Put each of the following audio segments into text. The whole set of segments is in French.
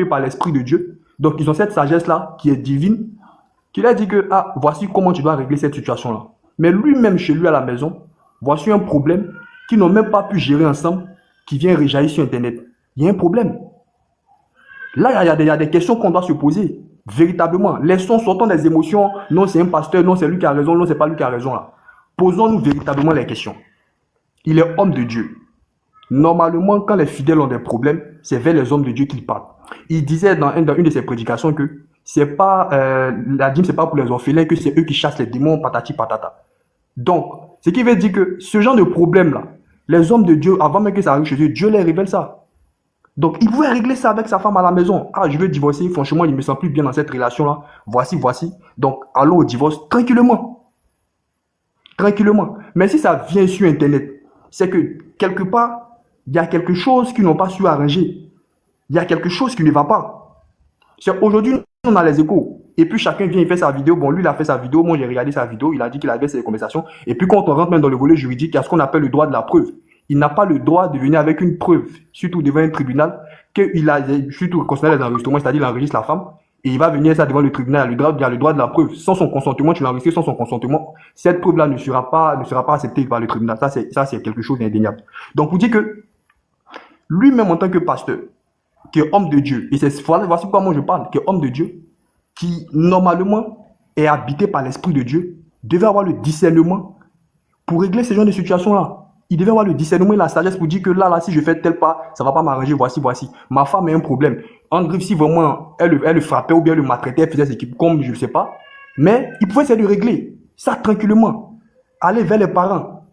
par l'Esprit de Dieu. Donc, ils ont cette sagesse-là qui est divine, qui leur dit que, ah, voici comment tu dois régler cette situation-là. Mais lui-même, chez lui à la maison, voici un problème qu'ils n'ont même pas pu gérer ensemble, qui vient réjaillir sur Internet. Il y a un problème. Là, il y a des questions qu'on doit se poser. Véritablement. Laissons, sortons des émotions. Non, c'est un pasteur. Non, c'est lui qui a raison. Non, c'est pas lui qui a raison. Là. Posons-nous véritablement les questions. Il est homme de Dieu. Normalement, quand les fidèles ont des problèmes, c'est vers les hommes de Dieu qu'ils parlent. Il disait dans une de ses prédications que c'est pas la dîme, c'est pas pour les orphelins, que c'est eux qui chassent les démons, patati patata. Donc, ce qui veut dire que ce genre de problème-là, les hommes de Dieu, avant même que ça arrive chez eux, Dieu les révèle ça. Donc, il pouvait régler ça avec sa femme à la maison. Ah, je veux divorcer, franchement, il ne me sent plus bien dans cette relation-là. Voici. Donc, allons au divorce tranquillement. Tranquillement. Mais si ça vient sur Internet, c'est que quelque part, il y a quelque chose qu'ils n'ont pas su arranger. Il y a quelque chose qui ne va pas. Aujourd'hui, on a les échos. Et puis, chacun vient, il fait sa vidéo. Bon, lui, il a fait sa vidéo. Moi, j'ai regardé sa vidéo. Il a dit qu'il avait ses conversations. Et puis, quand on rentre même dans le volet juridique, il y a ce qu'on appelle le droit de la preuve. Il n'a pas le droit de venir avec une preuve, surtout devant un tribunal, qu'il a, surtout concernant les enregistrements, c'est-à-dire il enregistre la femme, et il va venir ça devant le tribunal, il a le droit de la preuve. Sans son consentement, tu l'as enregistré sans son consentement, cette preuve-là ne sera pas acceptée par le tribunal. Ça, c'est quelque chose d'indéniable. Donc, vous dites que lui-même, en tant que pasteur, qui est homme de Dieu, et voici pourquoi moi je parle, qui est homme de Dieu, qui normalement est habité par l'Esprit de Dieu, devait avoir le discernement pour régler ce genre de situation-là. Il devait avoir le discernement et la sagesse pour dire que là, si je fais tel pas, ça va pas m'arranger, voici. Ma femme a un problème. En griffe, si vraiment elle le frappait ou bien elle le maltraitait, elle faisait ce qu'il, comme je ne sais pas. Mais il pouvait essayer de régler ça tranquillement. Aller vers les parents.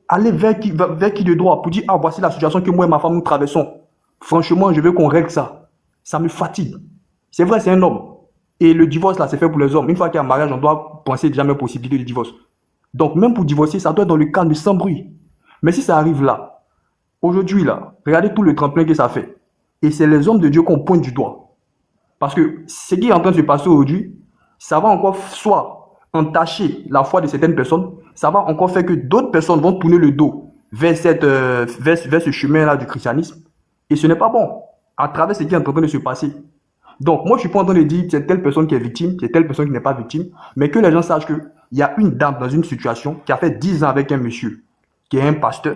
Aller vers qui de droit pour dire, ah, voici la situation que moi et ma femme nous traversons. Franchement, je veux qu'on règle ça. Ça me fatigue. C'est vrai, c'est un homme. Et le divorce, là, c'est fait pour les hommes. Une fois qu'il y a un mariage, on doit penser déjà même possibilité de divorce. Donc, même pour divorcer, ça doit être dans le calme, sans bruit. Mais si ça arrive là, aujourd'hui là, regardez tout le tremplin que ça fait. Et c'est les hommes de Dieu qu'on pointe du doigt. Parce que ce qui est en train de se passer aujourd'hui, ça va encore soit entacher la foi de certaines personnes, ça va encore faire que d'autres personnes vont tourner le dos vers ce chemin-là du christianisme. Et ce n'est pas bon, à travers ce qui est en train de se passer. Donc, moi, je ne suis pas en train de dire que c'est telle personne qui est victime, c'est telle personne qui n'est pas victime, mais que les gens sachent qu'il y a une dame dans une situation qui a fait 10 ans avec un monsieur, qui est un pasteur,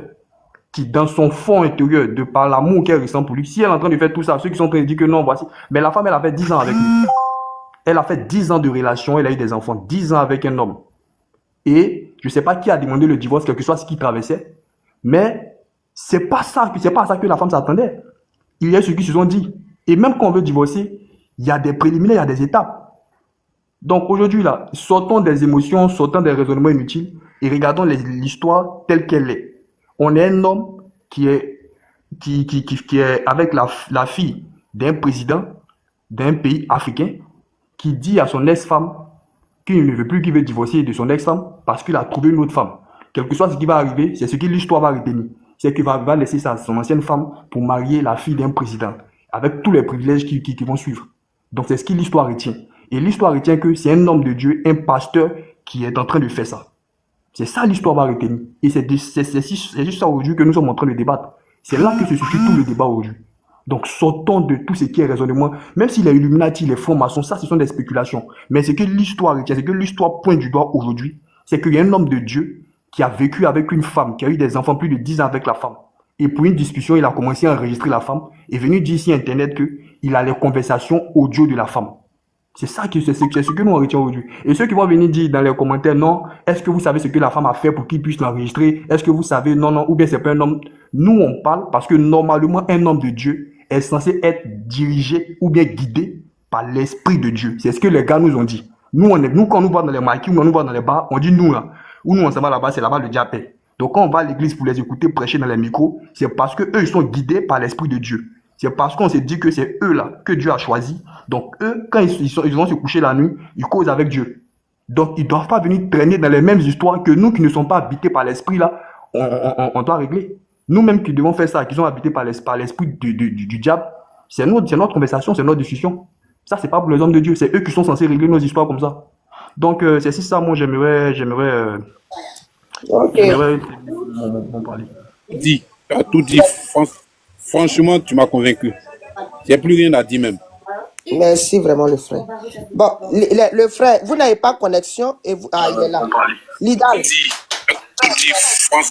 qui dans son fond intérieur, de par l'amour qu'elle ressent pour lui, si elle est en train de faire tout ça, ceux qui sont en train de dire que non, voici, mais la femme, elle a fait 10 ans avec lui. Elle a fait 10 ans de relation, elle a eu des enfants, 10 ans avec un homme. Et je ne sais pas qui a demandé le divorce, quel que soit ce qu'il traversait, mais c'est pas ça que la femme s'attendait. Il y a ceux qui se sont dit. Et même quand on veut divorcer, il y a des préliminaires, il y a des étapes. Donc aujourd'hui, là, sortons des émotions, sortons des raisonnements inutiles et regardons l'histoire telle qu'elle est. On est un homme qui est avec la fille d'un président d'un pays africain qui dit à son ex-femme qu'il ne veut plus, qu'il veut divorcer de son ex-femme parce qu'il a trouvé une autre femme. Quel que soit ce qui va arriver, c'est ce que l'histoire va retenir. C'est qu'il va laisser son ancienne femme pour marier la fille d'un président, avec tous les privilèges qui vont suivre. Donc c'est ce que l'histoire retient. Et l'histoire retient que c'est un homme de Dieu, un pasteur qui est en train de faire ça. C'est ça l'histoire va retenir. Et c'est juste ça aujourd'hui que nous sommes en train de débattre. C'est là que se situe tout le débat aujourd'hui. Donc sortons de tout ce qui est raisonnement. Même si les Illuminati, les francs-maçons, ça ce sont des spéculations. Mais ce que l'histoire retient, ce que l'histoire pointe du doigt aujourd'hui, c'est qu'il y a un homme de Dieu qui a vécu avec une femme, qui a eu des enfants plus de 10 ans avec la femme. Et pour une discussion, il a commencé à enregistrer la femme et est venu dire sur Internet qu'il a les conversations audio de la femme. C'est ce que nous retenons aujourd'hui. Et ceux qui vont venir dire dans les commentaires, non, est-ce que vous savez ce que la femme a fait pour qu'il puisse l'enregistrer? Est-ce que vous savez, non, ou bien c'est pas un homme? Nous, on parle parce que normalement, un homme de Dieu est censé être dirigé ou bien guidé par l'Esprit de Dieu. C'est ce que les gars nous ont dit. Nous, quand on nous voit dans les maquis ou on nous voit dans les bars, on dit nous là. Ou nous, on s'en va là-bas, c'est là-bas le diable. Donc, quand on va à l'église pour les écouter prêcher dans les micros, c'est parce que eux, ils sont guidés par l'Esprit de Dieu. C'est parce qu'on s'est dit que c'est eux là que Dieu a choisi. Donc eux, quand ils vont se coucher la nuit, ils causent avec Dieu. Donc ils ne doivent pas venir traîner dans les mêmes histoires que nous qui ne sommes pas habités par l'esprit là, on doit régler. Nous-mêmes qui devons faire ça, qui sont habités par l'esprit du diable, c'est notre conversation, c'est notre discussion. Ça, c'est pas pour les hommes de Dieu, c'est eux qui sont censés régler nos histoires comme ça. Donc c'est ça, moi j'aimerais m'en parler. Tu as tout dit. Franchement, tu m'as convaincu. J'ai plus rien à dire même. Merci vraiment le frère. Bon, le frère, vous n'avez pas connexion et vous... Ah, il est là. Lidal.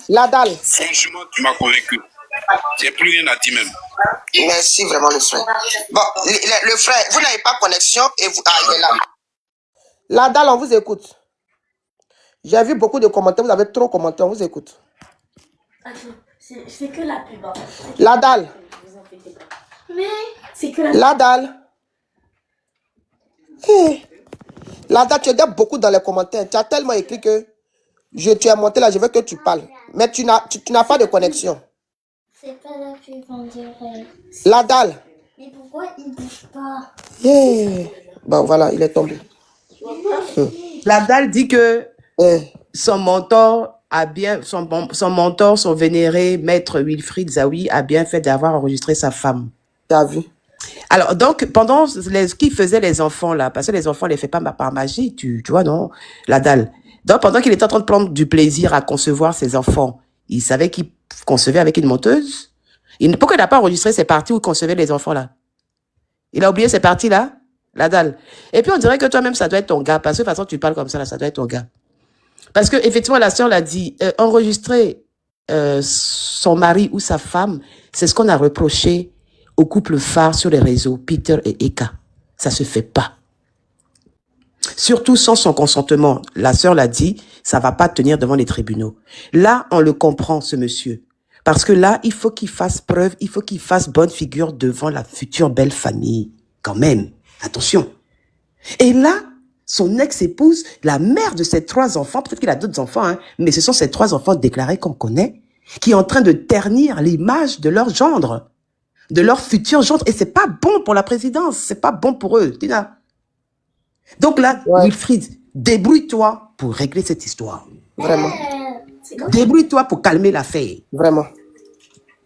Ladal. Franchement, tu m'as convaincu. J'ai plus rien à dire même. Merci vraiment le frère. Bon, le frère, vous n'avez pas connexion et vous... Ah, il est là. Ladal, on vous écoute. J'ai vu beaucoup de commentaires, vous avez trop commenté, on vous écoute. C'est que la pub. Ladal. Mais c'est que la Ladal. Hey. Ladal, tu es beaucoup dans les commentaires. Tu as tellement écrit que tu as monté là, je veux que tu parles. Mais tu n'as pas de connexion. C'est pas la pub, on dirait. Ladal. Mais pourquoi il bouge pas? Yeah. Bon, voilà, il est tombé. Ladal dit que son mentor a bien, son mentor, son vénéré maître Wilfried Zawi a bien fait d'avoir enregistré sa femme. Tu as vu? Alors, donc, pendant qu'il faisait les enfants, là, parce que les enfants, on les fait pas par magie, tu vois, non, Ladal. Donc, pendant qu'il était en train de prendre du plaisir à concevoir ses enfants, il savait qu'il concevait avec une menteuse. Pourquoi il n'a pas enregistré ces parties où il concevait les enfants, là? Il a oublié ces parties-là, Ladal. Et puis, on dirait que toi-même, ça doit être ton gars, parce que de toute façon, tu parles comme ça, là, ça doit être ton gars. Parce que, effectivement, la sœur l'a dit, enregistrer son mari ou sa femme, c'est ce qu'on a reproché au couple phare sur les réseaux, Peter et Eka. Ça se fait pas. Surtout sans son consentement. La sœur l'a dit, ça va pas tenir devant les tribunaux. Là, on le comprend, ce monsieur. Parce que là, il faut qu'il fasse preuve, il faut qu'il fasse bonne figure devant la future belle famille. Quand même. Attention. Et là, son ex-épouse, la mère de ses 3 enfants, peut-être qu'il a d'autres enfants, hein, mais ce sont ces 3 enfants déclarés qu'on connaît, qui est en train de ternir l'image de leur gendre, de leur futur gendre. Et c'est pas bon pour la présidence, c'est pas bon pour eux, Tina. Donc là, Wilfried, débrouille-toi pour régler cette histoire. Vraiment. Débrouille-toi pour calmer l'affaire. Vraiment.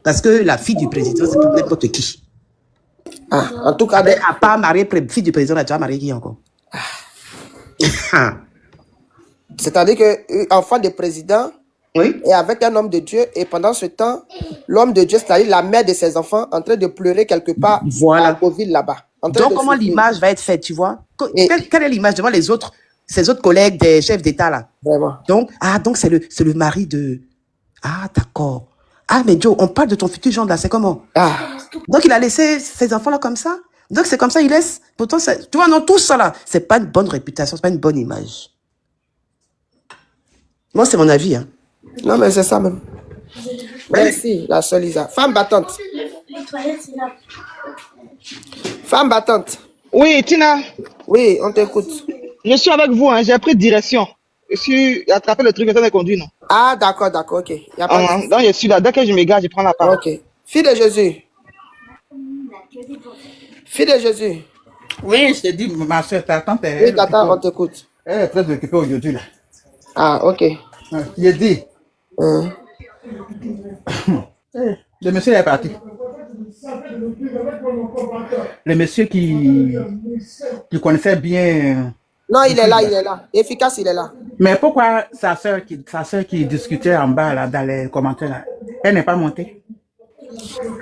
Parce que la fille du président, c'est n'importe qui. Ah, en tout cas... À part marier fille du président, là, tu as marié qui encore? C'est-à-dire que enfant de président est avec un homme de Dieu et pendant ce temps, l'homme de Dieu, c'est-à-dire la mère de ses enfants, en train de pleurer quelque part à Beauville là-bas. Donc, comment l'image va être faite, tu vois? Quelle est l'image devant ses autres collègues des chefs d'État là? Vraiment. Donc, c'est le mari de... Ah, d'accord. Ah, mais Joe, on parle de ton futur gendre là, c'est comment? Donc, il a laissé ses enfants là comme ça? Donc, c'est comme ça, il laisse... Pourtant, tu vois, non, tout ça là, c'est pas une bonne réputation, c'est pas une bonne image. Moi, c'est mon avis, hein. Non, mais c'est ça même. Merci, la seule Lisa. Femme battante. Les toilettes, c'est là. Femme battante. Oui, Tina. Oui, on t'écoute. Je suis avec vous, hein. J'ai pris direction. Je suis attrapé le truc, personne n'est conduit, non? Ah, d'accord, ok. Y a pas de... Donc, je suis là. Dès que je m'égare, je prends la parole. Ok. Fille de Jésus. Fille de Jésus. Oui, je t'ai dit, ma soeur, ta tante est... Oui, tata, on t'écoute. Elle est très occupée aujourd'hui, là. Ah, ok. Il a dit. Le monsieur est parti. Le monsieur qui connaissait bien... Non, il est là. Efficace, il est là. Mais pourquoi sa soeur qui discutait en bas, là, dans les commentaires, là, elle n'est pas montée?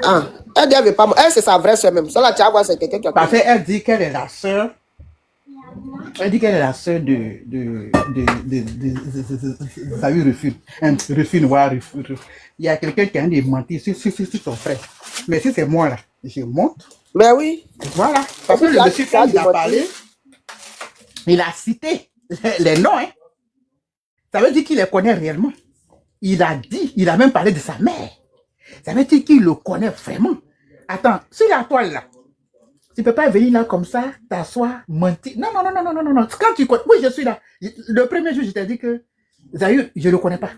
Ah, elle dit qu'elle veut pas... Elle, c'est sa vraie soeur même. Ça, là, tu vas voir, c'est quelqu'un qui a... Parce qu'elle dit qu'elle est la soeur... Elle dit qu'elle est la soeur de Zawi Refune. Il y a quelqu'un qui a démenti sur son frère. Mais si c'est moi là, je monte. Mais oui. Voilà. Parce que le monsieur, quand il a parlé, il a cité les noms. Hein. Ça veut dire qu'il les connaît réellement. Il a même parlé de sa mère. Ça veut dire qu'il le connaît vraiment. Attends, sur la toile là, tu ne peux pas venir là comme ça, t'asseoir, mentir. Non. Quand tu connais, oui, je suis là. Le premier jour, je t'ai dit que Zaïu, je ne le connais pas.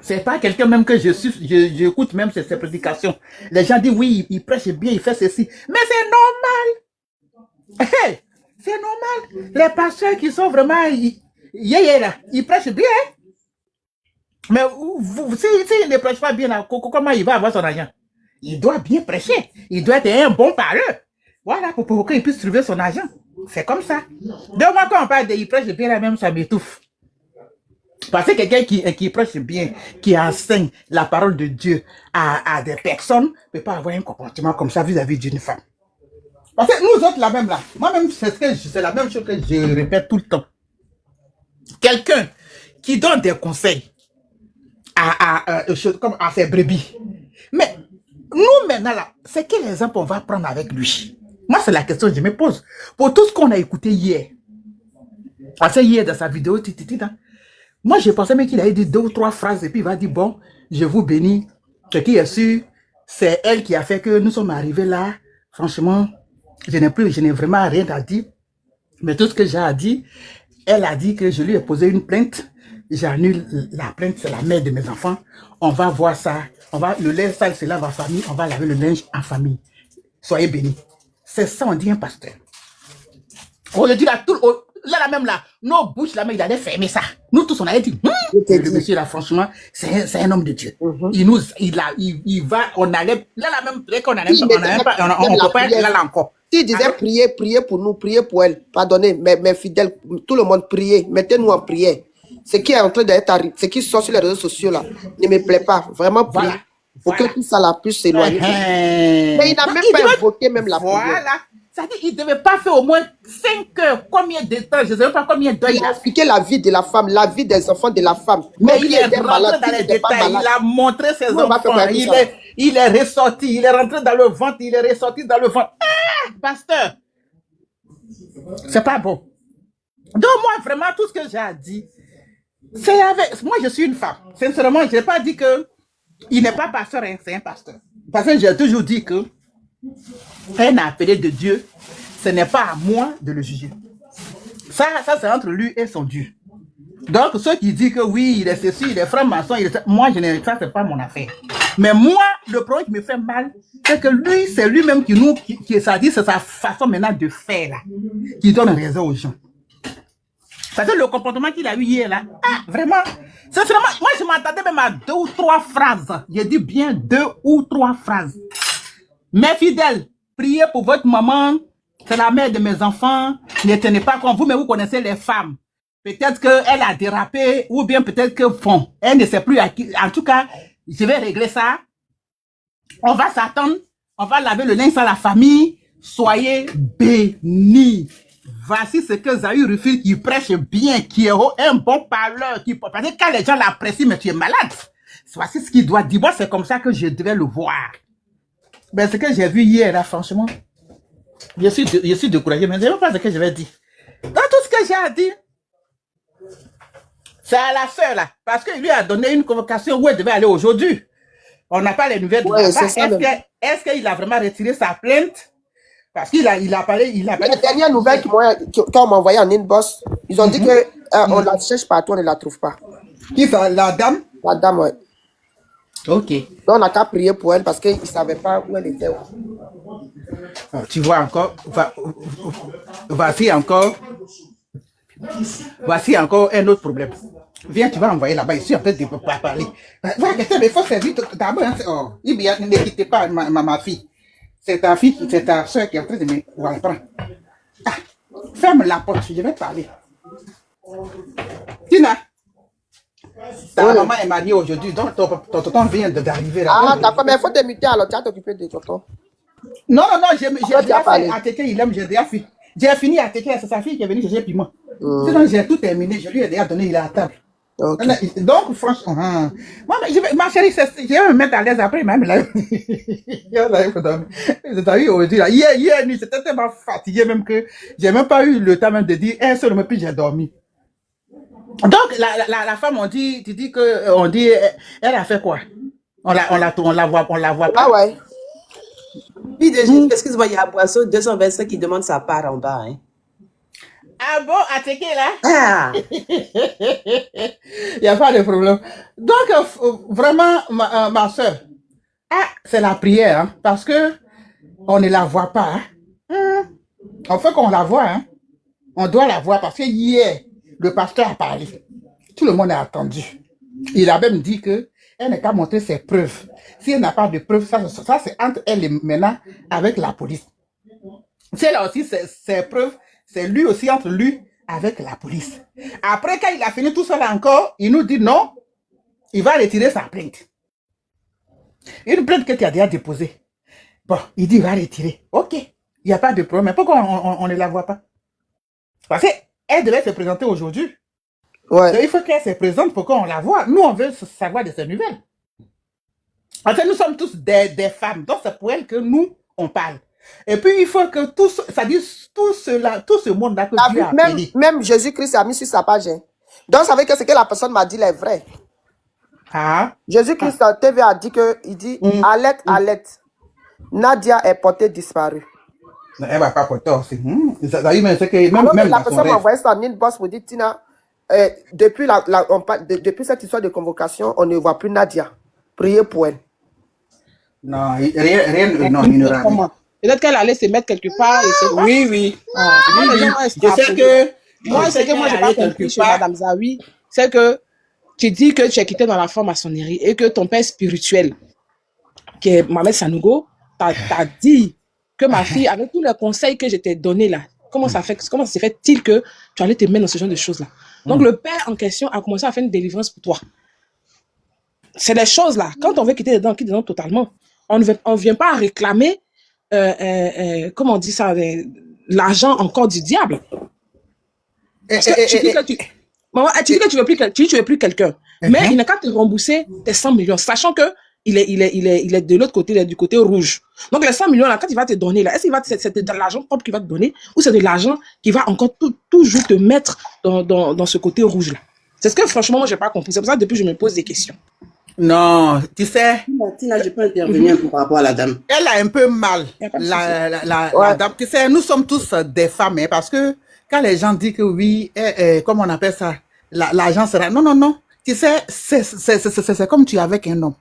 C'est pas quelqu'un même que j'écoute même ses prédications. Les gens disent oui, il prêche bien, il fait ceci. Mais c'est normal. Hey, c'est normal. Les pasteurs qui sont vraiment là, ils prêchent bien. Mais s'il ne prêche pas bien, là, comment il va avoir son argent? Il doit bien prêcher. Il doit être un bon parleur. Voilà, pour qu'il puisse trouver son argent. C'est comme ça. Donc, moi, quand on parle de il prêche bien, là même, ça m'étouffe. Parce que quelqu'un qui prêche bien, qui enseigne la parole de Dieu à des personnes, ne peut pas avoir un comportement comme ça vis-à-vis d'une femme. Parce que nous autres, la même là, moi-même, c'est la même chose que je répète tout le temps. Quelqu'un qui donne des conseils comme à ses brebis. Mais nous, maintenant, là, c'est quel exemple on va prendre avec lui? Moi, c'est la question que je me pose. Pour tout ce qu'on a écouté hier, hier dans sa vidéo, moi, je pensais même qu'il allait dire 2 ou 3 phrases et puis il va dire, bon, je vous bénis. Ce qui est sûr, c'est elle qui a fait que nous sommes arrivés là. Franchement, je n'ai vraiment rien à dire. Mais tout ce que j'ai à dire, elle a dit que je lui ai posé une plainte. J'annule la plainte, c'est la mère de mes enfants. On va voir ça. Le linge sale se lave en famille. On va laver le linge en famille. Soyez bénis. C'est ça, on dit un pasteur. On le dit là, là même là, nos bouches là, mais il allait fermer ça. Nous tous, on allait dire, le monsieur là, franchement, c'est un homme de Dieu. Il va, on allait, là même, qu'on allait, on peut pas être là encore. Il disait priez pour nous, priez pour elle. Pardonnez, mes fidèles, tout le monde priez, mettez-nous en prière. Ce qui est en train d'être arrivé, ce qui sort sur les réseaux sociaux là, ne me plaît pas. Vraiment priez. Pour que tout ça la puisse s'éloigner. Mais il n'a même pas invoqué même la prière. Voilà. C'est-à-dire qu'il ne devait pas faire au moins 5 heures. Combien de temps? Je ne sais pas combien d'heures. Il a expliqué la vie de la femme, la vie des enfants de la femme. Mais il est rentré dans les détails. Il a montré ses enfants. Il est ressorti. Il est rentré dans le ventre. Il est ressorti dans le ventre. Ah, pasteur. C'est pas bon. Donc moi, vraiment, tout ce que j'ai à dire, c'est avec... Moi, je suis une femme. Sincèrement, je n'ai pas dit que il n'est pas pasteur, hein, c'est un pasteur. Parce que j'ai toujours dit que un appelé de Dieu, ce n'est pas à moi de le juger. Ça c'est entre lui et son Dieu. Donc, ceux qui disent que oui, il est ceci, il est franc-maçon, moi, ça, c'est pas mon affaire. Mais moi, le problème qui me fait mal, c'est que lui, c'est lui-même ça dit, c'est sa façon maintenant de faire, là, qui donne raison aux gens. Parce que le comportement qu'il a eu hier, là, vraiment, sincèrement, moi, je m'attendais même à 2 ou 3 phrases. J'ai dit bien 2 ou 3 phrases. Mes fidèles, priez pour votre maman, c'est la mère de mes enfants, ne tenez pas comme vous, mais vous connaissez les femmes. Peut-être qu'elle a dérapé, ou bien peut-être que, bon, elle ne sait plus à qui. En tout cas, je vais régler ça. On va s'attendre, on va laver le linge à la famille. Soyez bénis. Voici ce que Zahir Rufil qui prêche bien, qui est un bon parleur, parce que quand les gens l'apprécient, mais tu es malade. Voici ce qu'il doit dire. Moi, c'est comme ça que je devais le voir. Ben, ce que j'ai vu hier, là, franchement, je suis découragé, mais je ne sais pas ce que je vais dire. Dans tout ce que j'ai à dire, c'est à la sœur, là, parce qu'il lui a donné une convocation où elle devait aller aujourd'hui. On n'a pas les nouvelles de là-bas. Est-ce qu'il a vraiment retiré sa plainte? Parce qu'il a parlé. La dernière nouvelle qu'on m'a envoyée en inbox, ils ont dit que on la cherche partout, on ne la trouve pas. Qui ça, la dame? La dame, oui. Ok. Donc on n'a qu'à prier pour elle parce qu'ils ne savaient pas où elle était. Tu vois encore, voici encore un autre problème. Viens, tu vas envoyer là-bas, ici, en fait, tu ne peux pas parler. Voilà, mais il faut servir d'abord. Ne quittez pas ma fille. C'est ta fille, c'est ta soeur qui est en train de me... Voilà, prends. Ferme la porte, je vais parler. Tina, ta maman est mariée aujourd'hui, donc ton tonton vient d'arriver là. Ah, d'accord, mais il faut te muter alors, tu vas t'occuper de tonton. Non, j'ai déjà fait Ateke, il aime, j'ai déjà fini. J'ai fini Ateke, c'est sa fille qui est venue chercher piment. Sinon, j'ai tout terminé, je lui ai déjà donné, il est à table. Okay. Donc, franchement, moi, ma chérie, je vais me mettre à l'aise après, même là. Hier nuit, j'étais tellement fatigué même que j'ai même pas eu le temps même de dire un seul mot, puis j'ai dormi. Donc, la femme, on dit elle a fait quoi? On la voit pas. Ah ouais. Excuse-moi, il y a Boisseau 225 qui demande sa part en bas, hein. Ah bon, Ateke là? Ah! Il n'y a pas de problème. Donc, vraiment, ma soeur, c'est la prière, hein, parce que on ne la voit pas. Hein. En fait, qu'on la voit, hein, on doit la voir, parce que hier, le pasteur a parlé. Tout le monde a attendu. Il a même dit que elle n'a qu'à montrer ses preuves. Si elle n'a pas de preuves, ça c'est entre elle et maintenant avec la police. Si elle a aussi ses preuves, c'est lui aussi entre lui avec la police. Après, quand il a fini tout ça encore, il nous dit non, il va retirer sa plainte. Une plainte que tu as déjà déposée. Bon, il dit il va retirer. Ok, Il n'y a pas de problème. Mais pourquoi on ne la voit pas? Parce qu'elle devait se présenter aujourd'hui. Donc, Ouais. il faut qu'elle se présente pour qu'on la voit. Nous, on veut savoir de ses nouvelles. En fait, nous sommes tous des femmes. Donc, c'est pour elles que nous, on parle. Et puis, il faut que tout ce monde-là que T'as Dieu vu, a même, appelé. même Jésus-Christ a mis sur sa page. Hein. Donc, ça veut dire que ce que la personne m'a dit là est vrai. Ah, Jésus-Christ en TV a dit que, il dit, alerte, alerte. Nadia est portée disparue. elle va pas porter aussi. Ça veut dire c'est que même, Alors que même la dans son personne m'a rêve. envoyé ça en inbox pour dire, Tina, depuis, depuis cette histoire de convocation, on ne voit plus Nadia. Priez pour elle. Non, rien, non, il n'aura rien. Comment? Peut-être qu'elle allait se mettre quelque part. Et c'est pas. Oui, oui. Ah, moi, les gens vont Je sais extrapoler. que... Moi, ce que moi, j'ai pas compris chez Madame Zawi, c'est que tu dis que tu es quitté dans la franc-maçonnerie et que ton père spirituel, qui est Mohamed Sanogo, t'a dit que ma fille, avec tous les conseils que je t'ai donnés là, comment ça se fait-il que tu allais te mettre dans ce genre de choses-là? Donc, le père en question a commencé à faire une délivrance pour toi. C'est des choses là. Quand on veut quitter dedans, on quitte dedans totalement. On ne vient pas réclamer, comment on dit ça, l'argent encore du diable. Parce que tu dis que tu... Maman, tu dis que tu veux plus quelqu'un. Mais il n'a qu'à te rembourser tes 100 millions, sachant que il est de l'autre côté, il est du côté rouge. Donc les 100 millions là, quand il va te donner là, est-ce que c'est de l'argent propre qu'il va te donner ou c'est de l'argent qui va encore toujours te mettre dans ce côté rouge là? C'est ce que franchement moi j'ai pas compris. C'est pour ça que depuis je me pose des questions. Non, tu sais, Tina, je peux intervenir par rapport à la dame. elle a un peu mal, Y a pas de la dame. Tu sais, nous sommes tous des femmes, hein, parce que quand les gens disent que oui, comment on appelle ça, l'argent sera... Non, non, non. Tu sais, c'est comme tu es avec un homme.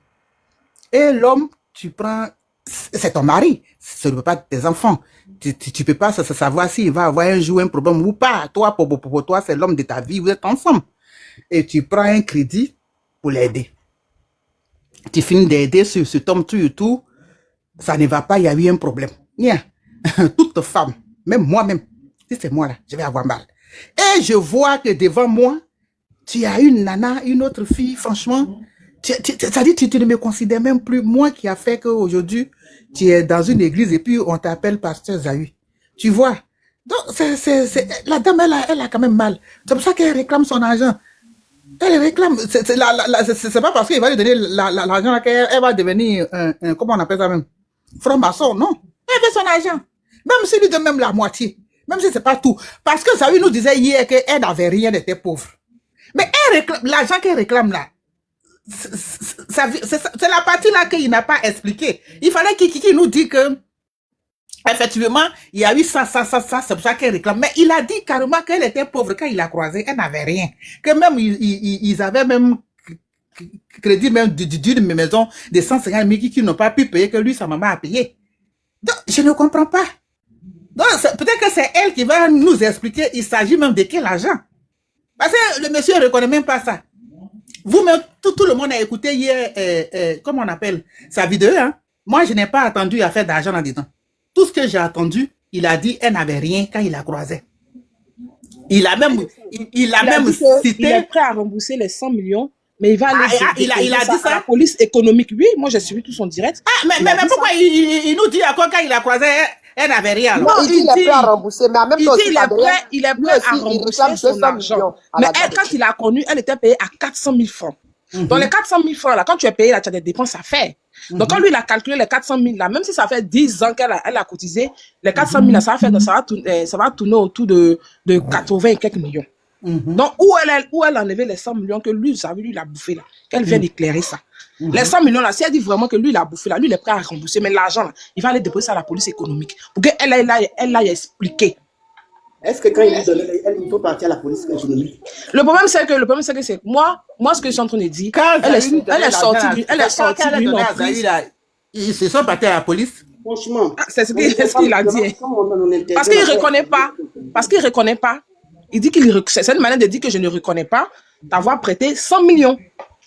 Et l'homme, tu prends... C'est ton mari. Ce ne peut pas être tes enfants. Tu peux pas savoir s'il va avoir un jour un problème ou pas. Toi, pour toi, c'est l'homme de ta vie. Vous êtes ensemble. Et tu prends un crédit pour l'aider. Tu finis d'aider sur cet homme, tout, ça ne va pas, il y a eu un problème. Bien, toute femme, même moi-même, si c'est moi là, je vais avoir mal. Et je vois que devant moi, tu as une nana, une autre fille, franchement, ça dit tu ne me considères même plus, moi qui a fait qu'aujourd'hui, tu es dans une église et puis on t'appelle pasteur Zawi. Tu vois? Donc, la dame, elle a quand même mal. C'est pour ça qu'elle réclame son argent. Elle réclame, c'est pas parce qu'il va lui donner l'argent qu'elle va devenir comment on appelle ça même, franc-maçon, non. Elle veut son argent. Même s'il lui donne même la moitié, même si c'est pas tout. Parce que ça lui nous disait hier qu'elle n'avait rien, elle était pauvre. Mais elle réclame, l'argent qu'elle réclame là, c'est la partie là qu'il n'a pas expliqué. Il fallait qu'il nous dise que effectivement, il y a eu ça, c'est pour ça qu'elle réclame. Mais il a dit carrément qu'elle était pauvre quand il a croisé, elle n'avait rien. Que même, ils avaient même crédit même d'une maison de 150 000 qui n'ont pas pu payer, que lui, sa maman a payé. Donc, je ne comprends pas. Donc, peut-être que c'est elle qui va nous expliquer, il s'agit même de quel argent. Parce que le monsieur ne reconnaît même pas ça. Vous-même, tout le monde a écouté hier, comment on appelle, sa vidéo, hein. Moi, je n'ai pas attendu à faire d'argent là-dedans. Tout ce que j'ai attendu, il a dit, elle n'avait rien quand il la croisait. Il a même cité... Il est prêt à rembourser les 100 millions, mais il va aller il a dit ça à la police économique. Oui, moi j'ai suivi tout son direct. Ah, mais pourquoi il nous dit encore quand il la croisait, elle n'avait rien alors? Non, il dit qu'il est prêt à rembourser, mais en même temps, il est prêt à rembourser son argent. Mais elle, quand il a connu, elle était payée à 400 000 francs. Dans les 400 000 francs, là, quand tu es payé, là, tu as des dépenses à faire. Donc, quand lui, il a calculé les 400 000, là, même si ça fait 10 ans qu'elle a cotisé, les 400 000, là, ça va tourner autour de 80 et quelques millions. Donc, où elle a enlevé les 100 millions que lui, ça lui, il a bouffé, là, qu'elle vient d'éclairer ça. Les 100 millions, là, si elle dit vraiment que lui, il a bouffé, là, lui, il est prêt à rembourser, mais l'argent, là, il va aller déposer ça à la police économique pour qu'elle l'aille expliquer. Est-ce que quand il lui donnait, il faut partir à la police économique? Le problème, c'est que moi, ce que je suis en train de dire, elle est sortie d'une emprise. Ils se sont partis à la police. Franchement. C'est ce qu'il a dit. Parce qu'il ne reconnaît pas. Parce qu'il ne reconnaît pas. Il dit c'est une manière de dire que je ne reconnais pas d'avoir prêté 100 millions.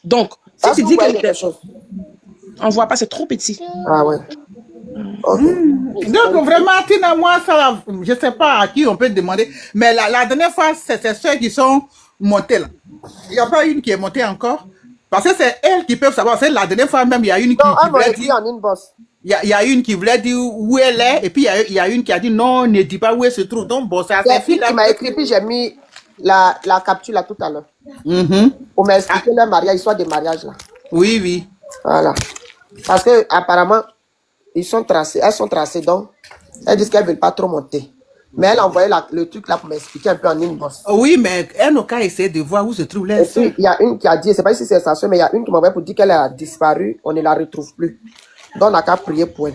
Donc, si tu dis quelque chose, on ne voit pas, c'est trop petit. Ah ouais. Donc vraiment, Tina, moi, ça, je ne sais pas à qui on peut demander, mais la dernière fois, c'est ceux qui sont montés là. Il n'y a pas une qui est montée encore, parce que c'est elles qui peuvent savoir. C'est la dernière fois même, il y a une qui Il y a une qui voulait dire où elle est, et puis il y a une qui a dit non, ne dis pas où elle se trouve. Donc, bon, c'est à Il y a ces une fille filles-là. qui m'a écrit, puis j'ai mis la capture là tout à l'heure. Mhm. Pour m'expliquer leur mariage, l'histoire des mariages là. Oui, oui. Voilà. Parce que apparemment, elles sont tracées, donc elles disent qu'elles ne veulent pas trop monter. Mais elle a envoyé le truc là pour m'expliquer un peu en inbox. Oui, mais elle n'a qu'à essayer de voir où se trouve Et leur puis, soeur. il y a une qui a dit, je ne sais pas si c'est sa soeur, mais il y a une qui m'a envoyé pour dire qu'elle a disparu, on ne la retrouve plus. Donc, on n'a qu'à prier pour elle.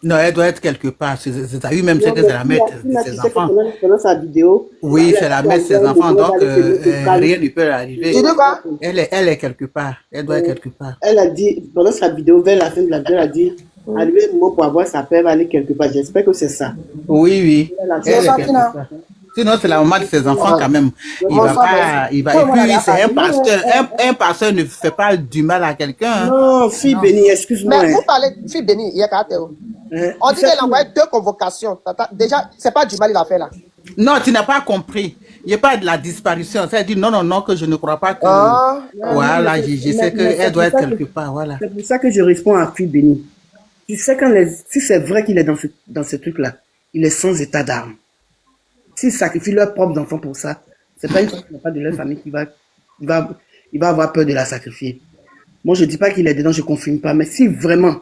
Non, elle doit être quelque part. C'est à lui-même, c'est Non, que mais c'est la mère il a de ses dit que enfants. pendant sa vidéo, Oui, il a c'est la dit mère de ses à enfants, donc elle rien ne peut Tu arriver. dis quoi? Elle est quelque part. Elle doit être quelque part. Elle a dit, pendant sa vidéo, vers la fin de la vidéo, elle a dit, arrivé le moment pour avoir sa paix, elle va aller quelque part. J'espère que c'est ça. Oui, oui. Elle a Elle dit, est quelque part. Sinon, c'est la maman de ses enfants quand même. Il va pas, il va, et puis c'est un pasteur. Un pasteur ne fait pas du mal à quelqu'un. Hein. non, fille bénie, excuse-moi. Mais vous parlez, fille bénie, il y a qu'à te- On dit qu'elle a envoyé 2 convocations. Déjà, c'est pas du mal il a fait là. Non, tu n'as pas compris. Il n'y a pas de la disparition. Ça dit non, non, non, que je ne crois pas que. Ah. Voilà, je sais qu'elle doit être quelque part. Voilà. C'est pour ça que je réponds à fille bénie. Tu sais, si c'est vrai qu'il est dans ce truc-là, il est sans état d'âme. S'ils sacrifient leurs propres enfants pour ça, c'est pas une chose qui n'a pas de leur famille qui il va avoir peur de la sacrifier. Moi, je dis pas qu'il est dedans, je confirme pas, mais si vraiment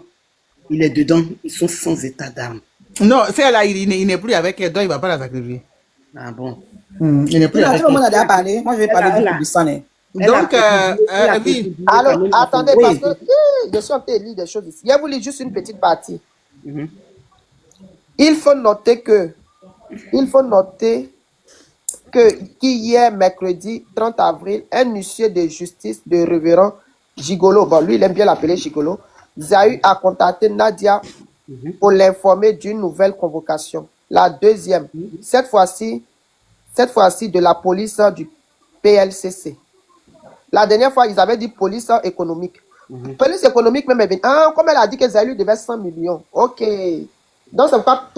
il est dedans, ils sont sans état d'âme. Non, c'est là, il n'est plus avec elle, donc il ne va pas la sacrifier. Ah bon. Il n'est plus avec Tout le monde a elle. déjà parlé. Moi, je vais parler du Kurdistan. Donc, oui. Alors, attendez, parce que je suis en train de lire des choses ici. Je vais vous lire juste une petite partie. Il faut noter que qu'hier, mercredi 30 avril, un huissier de justice de révérend Gigolo, bon, lui, il aime bien l'appeler Gigolo, Zahu a contacté Nadia pour l'informer d'une nouvelle convocation. La deuxième, cette fois-ci de la police du PLCC. La dernière fois, ils avaient dit police économique. Police économique même est venue. Ah, comme elle a dit que Zahu lui devait 100 millions. Ok. Donc,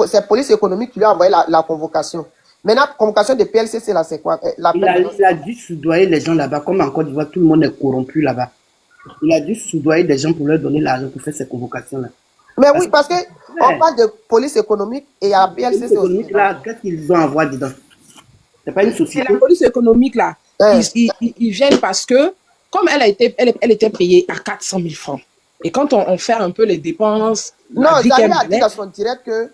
c'est police économique qui lui a envoyé la convocation. Maintenant, convocation de PLCC, là, c'est quoi? Il a dû soudoyer les gens là-bas, comme en Côte d'Ivoire, tout le monde est corrompu là-bas. Il a dû soudoyer des gens pour leur donner l'argent pour faire ces convocations-là. Mais oui, parce que on parle de police économique et à PLCC police économique, là, qu'est-ce qu'ils ont à voir dedans? C'est pas une Et société. la police économique, là, ils viennent parce que, comme elle était payée à 400 000 francs, et quand on fait un peu les dépenses, non, Zahu a dit dans son direct que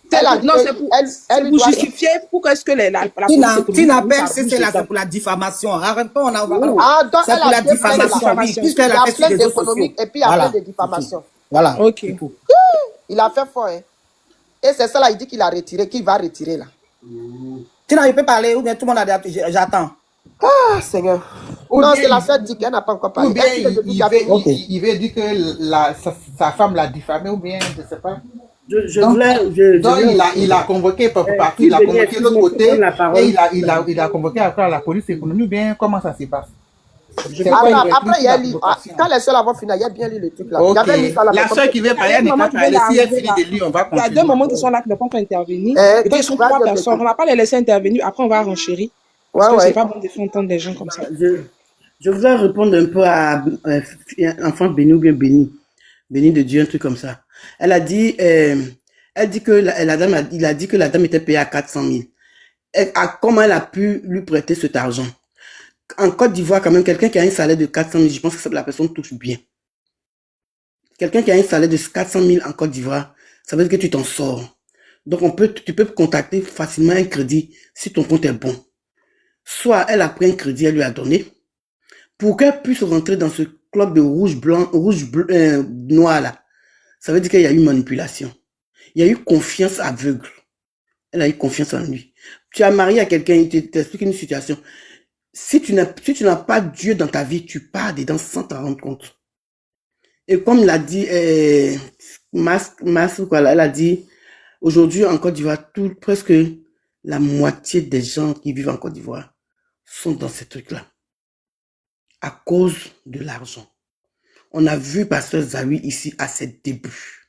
c'est pour justifier pourquoi est-ce que la police Tina économique... PLCC, c'est pour la diffamation. Arrête pas, on a donc c'est pour la diffamation. Oui, puisqu'elle a fait sur les réseaux sociaux. économique et puis il y a plein de diffamation. Voilà. Ok. Il a fait fort, hein. Et c'est ça là, il dit qu'il a retiré, qu'il va retirer là. Tina, il peut parler ou bien tout le monde a adapté. J'attends. Ah, Seigneur. Non, c'est la sœur dit qu'elle n'a pas encore parlé. Ou bien il veut dire que sa femme l'a diffamé, ou bien, je ne sais pas. Donc, il a convoqué par partout, il a convoqué de l'autre côté, et il a convoqué après la police économique, ou bien comment ça se passe? Après, il y a lu. Quand les seuls avant fini, il y a bien lu le truc là. Ok. La soeur qui veut parler, elle n'est pas parler. Si elle finit de lire, on va Il y a continuer. 2 moments qui sont là qui ne peuvent pas intervenir. Eh, Et donc, ils sont 3 personnes. On ne va pas les laisser intervenir. Après, on va renchérir. Parce que c'est pas bon de faire entendre des gens comme ça. Je voudrais répondre un peu à enfant béni ou bien béni. Béni de Dieu, un truc comme ça. Elle a dit que il a dit que la dame était payée à 400 000. Comment elle a pu lui prêter cet argent? En Côte d'Ivoire, quand même, quelqu'un qui a un salaire de 400 000, je pense que la personne touche bien. Quelqu'un qui a un salaire de 400 000 en Côte d'Ivoire, ça veut dire que tu t'en sors. Donc, tu peux contacter facilement un crédit si ton compte est bon. Soit elle a pris un crédit, elle lui a donné, pour qu'elle puisse rentrer dans ce club de rouge, bleu, noir là. Ça veut dire qu'il y a eu manipulation. Il y a eu confiance aveugle. Elle a eu confiance en lui. Tu as marié à quelqu'un, il t'explique une situation. Si tu n'as pas Dieu dans ta vie, tu pars dedans sans t'en rendre compte. Et comme l'a dit elle a dit, aujourd'hui en Côte d'Ivoire, presque la moitié des gens qui vivent en Côte d'Ivoire sont dans ces trucs-là. À cause de l'argent. On a vu Pasteur Zahu ici à ses débuts.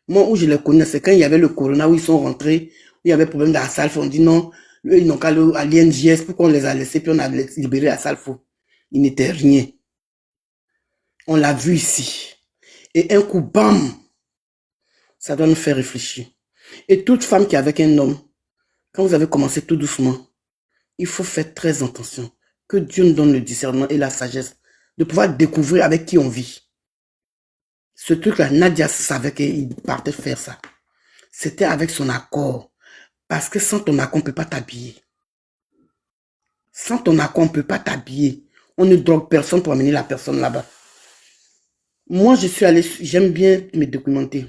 Moi, où je les connais, c'est quand il y avait le corona, où ils sont rentrés, où il y avait problème dans la Salfo. On dit non, eux, ils n'ont qu'à aller à l'INJS, pourquoi on les a laissés, puis on a libéré la Salfo. Il n'était rien. On l'a vu ici. Et un coup, bam, Ça doit nous faire réfléchir. Et toute femme qui est avec un homme, quand vous avez commencé tout doucement, il faut faire très attention. Que Dieu nous donne le discernement et la sagesse de pouvoir découvrir avec qui on vit. Ce truc-là, Nadia savait qu'il partait faire ça. C'était avec son accord. Parce que sans ton accord, on ne peut pas t'habiller. Sans ton accord, on ne peut pas t'habiller. On ne drogue personne pour amener la personne là-bas. Moi, je suis allé, j'aime bien me documenter.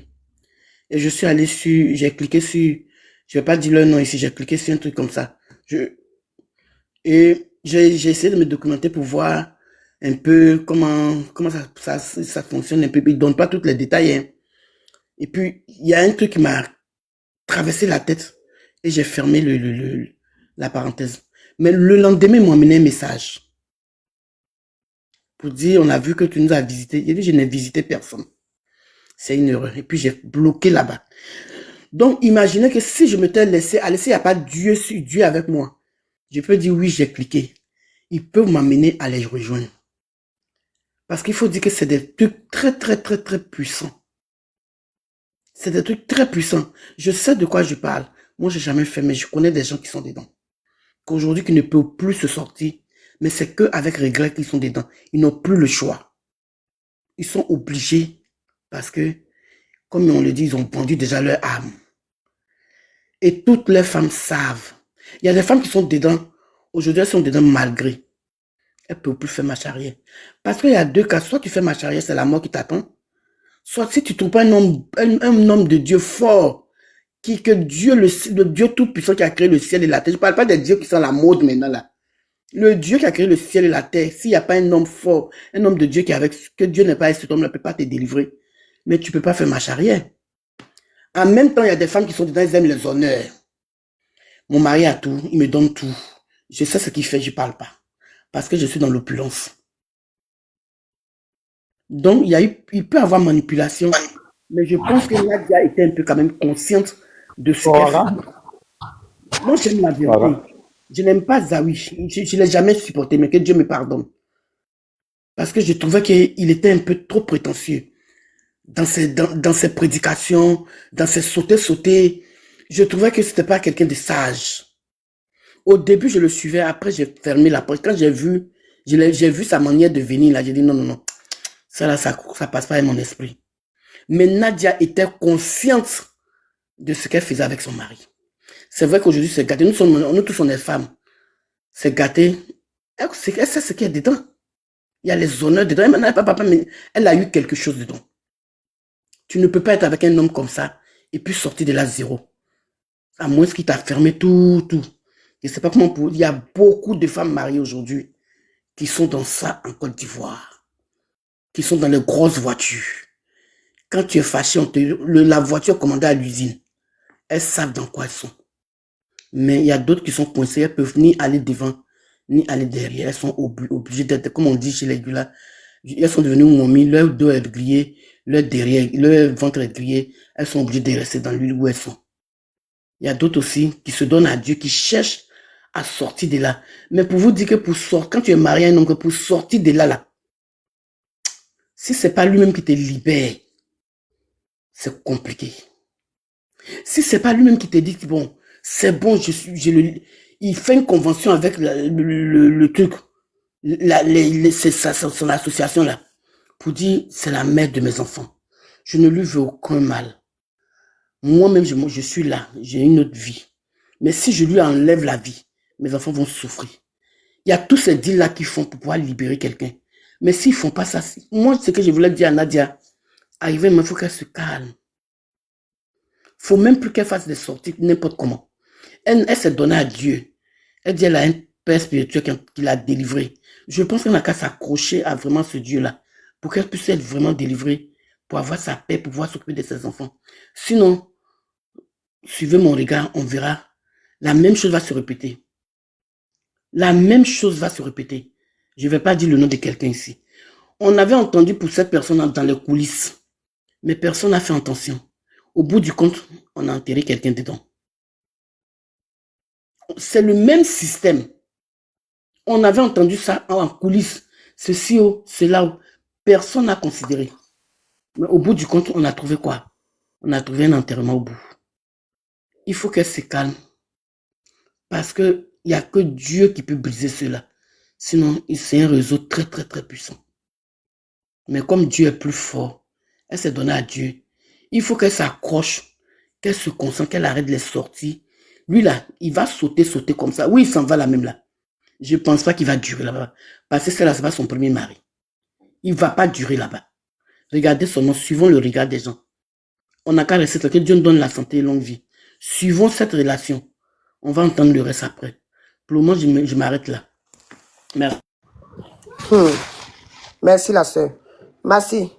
Et je suis allé sur, j'ai cliqué sur, je vais pas dire le nom ici, j'ai cliqué sur un truc comme ça. Et j'ai essayé de me documenter pour voir un peu comment ça fonctionne un peu. Ils ne donnent pas tous les détails. Hein. Et puis, il y a un truc qui m'a traversé la tête et j'ai fermé la parenthèse. Mais le lendemain, ils m'ont amené un message pour dire, on a vu que tu nous as visité. J'ai dit, je n'ai visité personne. C'est une erreur. Et puis, j'ai bloqué là-bas. Donc, imaginez que si je m'étais laissé aller, s'il n'y a pas Dieu avec moi, je peux dire oui, j'ai cliqué. Ils peuvent m'amener à les rejoindre. Parce qu'il faut dire que c'est des trucs très, très, très, très puissants. C'est des trucs très puissants. Je sais de quoi je parle. Moi, j'ai jamais fait, mais je connais des gens qui sont dedans. Qu'aujourd'hui, qui ne peuvent plus se sortir. Mais c'est qu'avec regret qu'ils sont dedans. Ils n'ont plus le choix. Ils sont obligés parce que, comme on le dit, ils ont vendu déjà leur âme. Et toutes les femmes savent. Il y a des femmes qui sont dedans. Aujourd'hui, elles sont dedans malgré. Elles ne peuvent plus faire marche arrière. Parce qu'il y a deux cas. Soit tu fais marche arrière, c'est la mort qui t'attend. Soit si tu ne trouves pas un homme de Dieu fort, que Dieu, le Dieu tout-puissant qui a créé le ciel et la terre. Je ne parle pas des dieux qui sont à la mode maintenant là. Le Dieu qui a créé le ciel et la terre, s'il n'y a pas un homme fort, un homme de Dieu que Dieu n'est pas avec cet homme, ne peut pas te délivrer. Mais tu ne peux pas faire marche arrière. En même temps, il y a des femmes qui sont dedans, elles aiment les honneurs. Mon mari a tout, il me donne tout. Je sais ce qu'il fait, je ne parle pas. Parce que je suis dans l'opulence. Donc, il peut y avoir manipulation. Mais je pense que Nadia était un peu quand même consciente de ce qu'elle fait. Moi, j'aime la vérité. Je n'aime pas Zawi. Je ne l'ai jamais supporté, mais que Dieu me pardonne. Parce que je trouvais qu'il était un peu trop prétentieux. Dans ses prédications, dans ses sauter. Je trouvais que ce n'était pas quelqu'un de sage. Au début, je le suivais. Après, j'ai fermé la porte. Quand j'ai vu sa manière de venir, là, j'ai dit non. Ça, là, ça passe pas avec mon esprit. Mais Nadia était consciente de ce qu'elle faisait avec son mari. C'est vrai qu'aujourd'hui, c'est gâté. Nous tous, on est femmes. C'est gâté. Elle sait ce qu'il y a dedans. Il y a les honneurs dedans. Elle n'a pas papa, mais elle a eu quelque chose dedans. Tu ne peux pas être avec un homme comme ça et puis sortir de là zéro. À moins qu'il t'a fermé tout. Je ne sais pas comment il y a beaucoup de femmes mariées aujourd'hui qui sont dans ça en Côte d'Ivoire. Qui sont dans les grosses voitures. Quand tu es fâché, la voiture est commandée à l'usine. Elles savent dans quoi elles sont. Mais il y a d'autres qui sont coincées. Elles ne peuvent ni aller devant, ni aller derrière. Elles sont obligées d'être, comme on dit chez les gars, elles sont devenues momies. Leur dos est grillé, leur ventre est grillé. Elles sont obligées de rester dans l'huile où elles sont. Il y a d'autres aussi qui se donnent à Dieu, qui cherchent à sortir de là. Mais pour vous dire que quand tu es marié à un homme, que pour sortir de là, si ce n'est pas lui-même qui te libère, c'est compliqué. Si ce n'est pas lui-même qui te dit que bon, c'est bon, il fait une convention avec le truc, son association là, pour dire c'est la mère de mes enfants. Je ne lui veux aucun mal. Moi-même, je suis là, j'ai une autre vie. Mais si je lui enlève la vie, mes enfants vont souffrir. Il y a tous ces deals-là qu'ils font pour pouvoir libérer quelqu'un. Mais s'ils ne font pas ça, moi, ce que je voulais dire à Nadia, arriver, il faut qu'elle se calme. Il ne faut même plus qu'elle fasse des sorties n'importe comment. Elle s'est donnée à Dieu. Elle dit qu'elle a un père spirituel qui l'a délivrée. Je pense qu'elle n'a qu'à s'accrocher à vraiment ce Dieu-là pour qu'elle puisse être vraiment délivrée, pour avoir sa paix, pour pouvoir s'occuper de ses enfants. Sinon, suivez mon regard, on verra. La même chose va se répéter. La même chose va se répéter. Je ne vais pas dire le nom de quelqu'un ici. On avait entendu pour cette personne dans les coulisses, mais personne n'a fait attention. Au bout du compte, on a enterré quelqu'un dedans. C'est le même système. On avait entendu ça en coulisses. Ceci, cela, personne n'a considéré. Mais au bout du compte, on a trouvé quoi? On a trouvé un enterrement au bout. Il faut qu'elle se calme. Parce qu'il n'y a que Dieu qui peut briser cela. Sinon, c'est un réseau très, très, très puissant. Mais comme Dieu est plus fort, elle s'est donnée à Dieu. Il faut qu'elle s'accroche, qu'elle se concentre, qu'elle arrête les sorties. Lui, là, il va sauter comme ça. Oui, il s'en va là même là. Je ne pense pas qu'il va durer là-bas. Parce que c'est là, c'est pas son premier mari. Il ne va pas durer là-bas. Regardez son nom, suivons le regard des gens. On n'a qu'à rester là, que Dieu nous donne la santé et longue vie. Suivons cette relation. On va entendre le reste après. Pour le moment, je m'arrête là. Merci. Merci la soeur. Merci.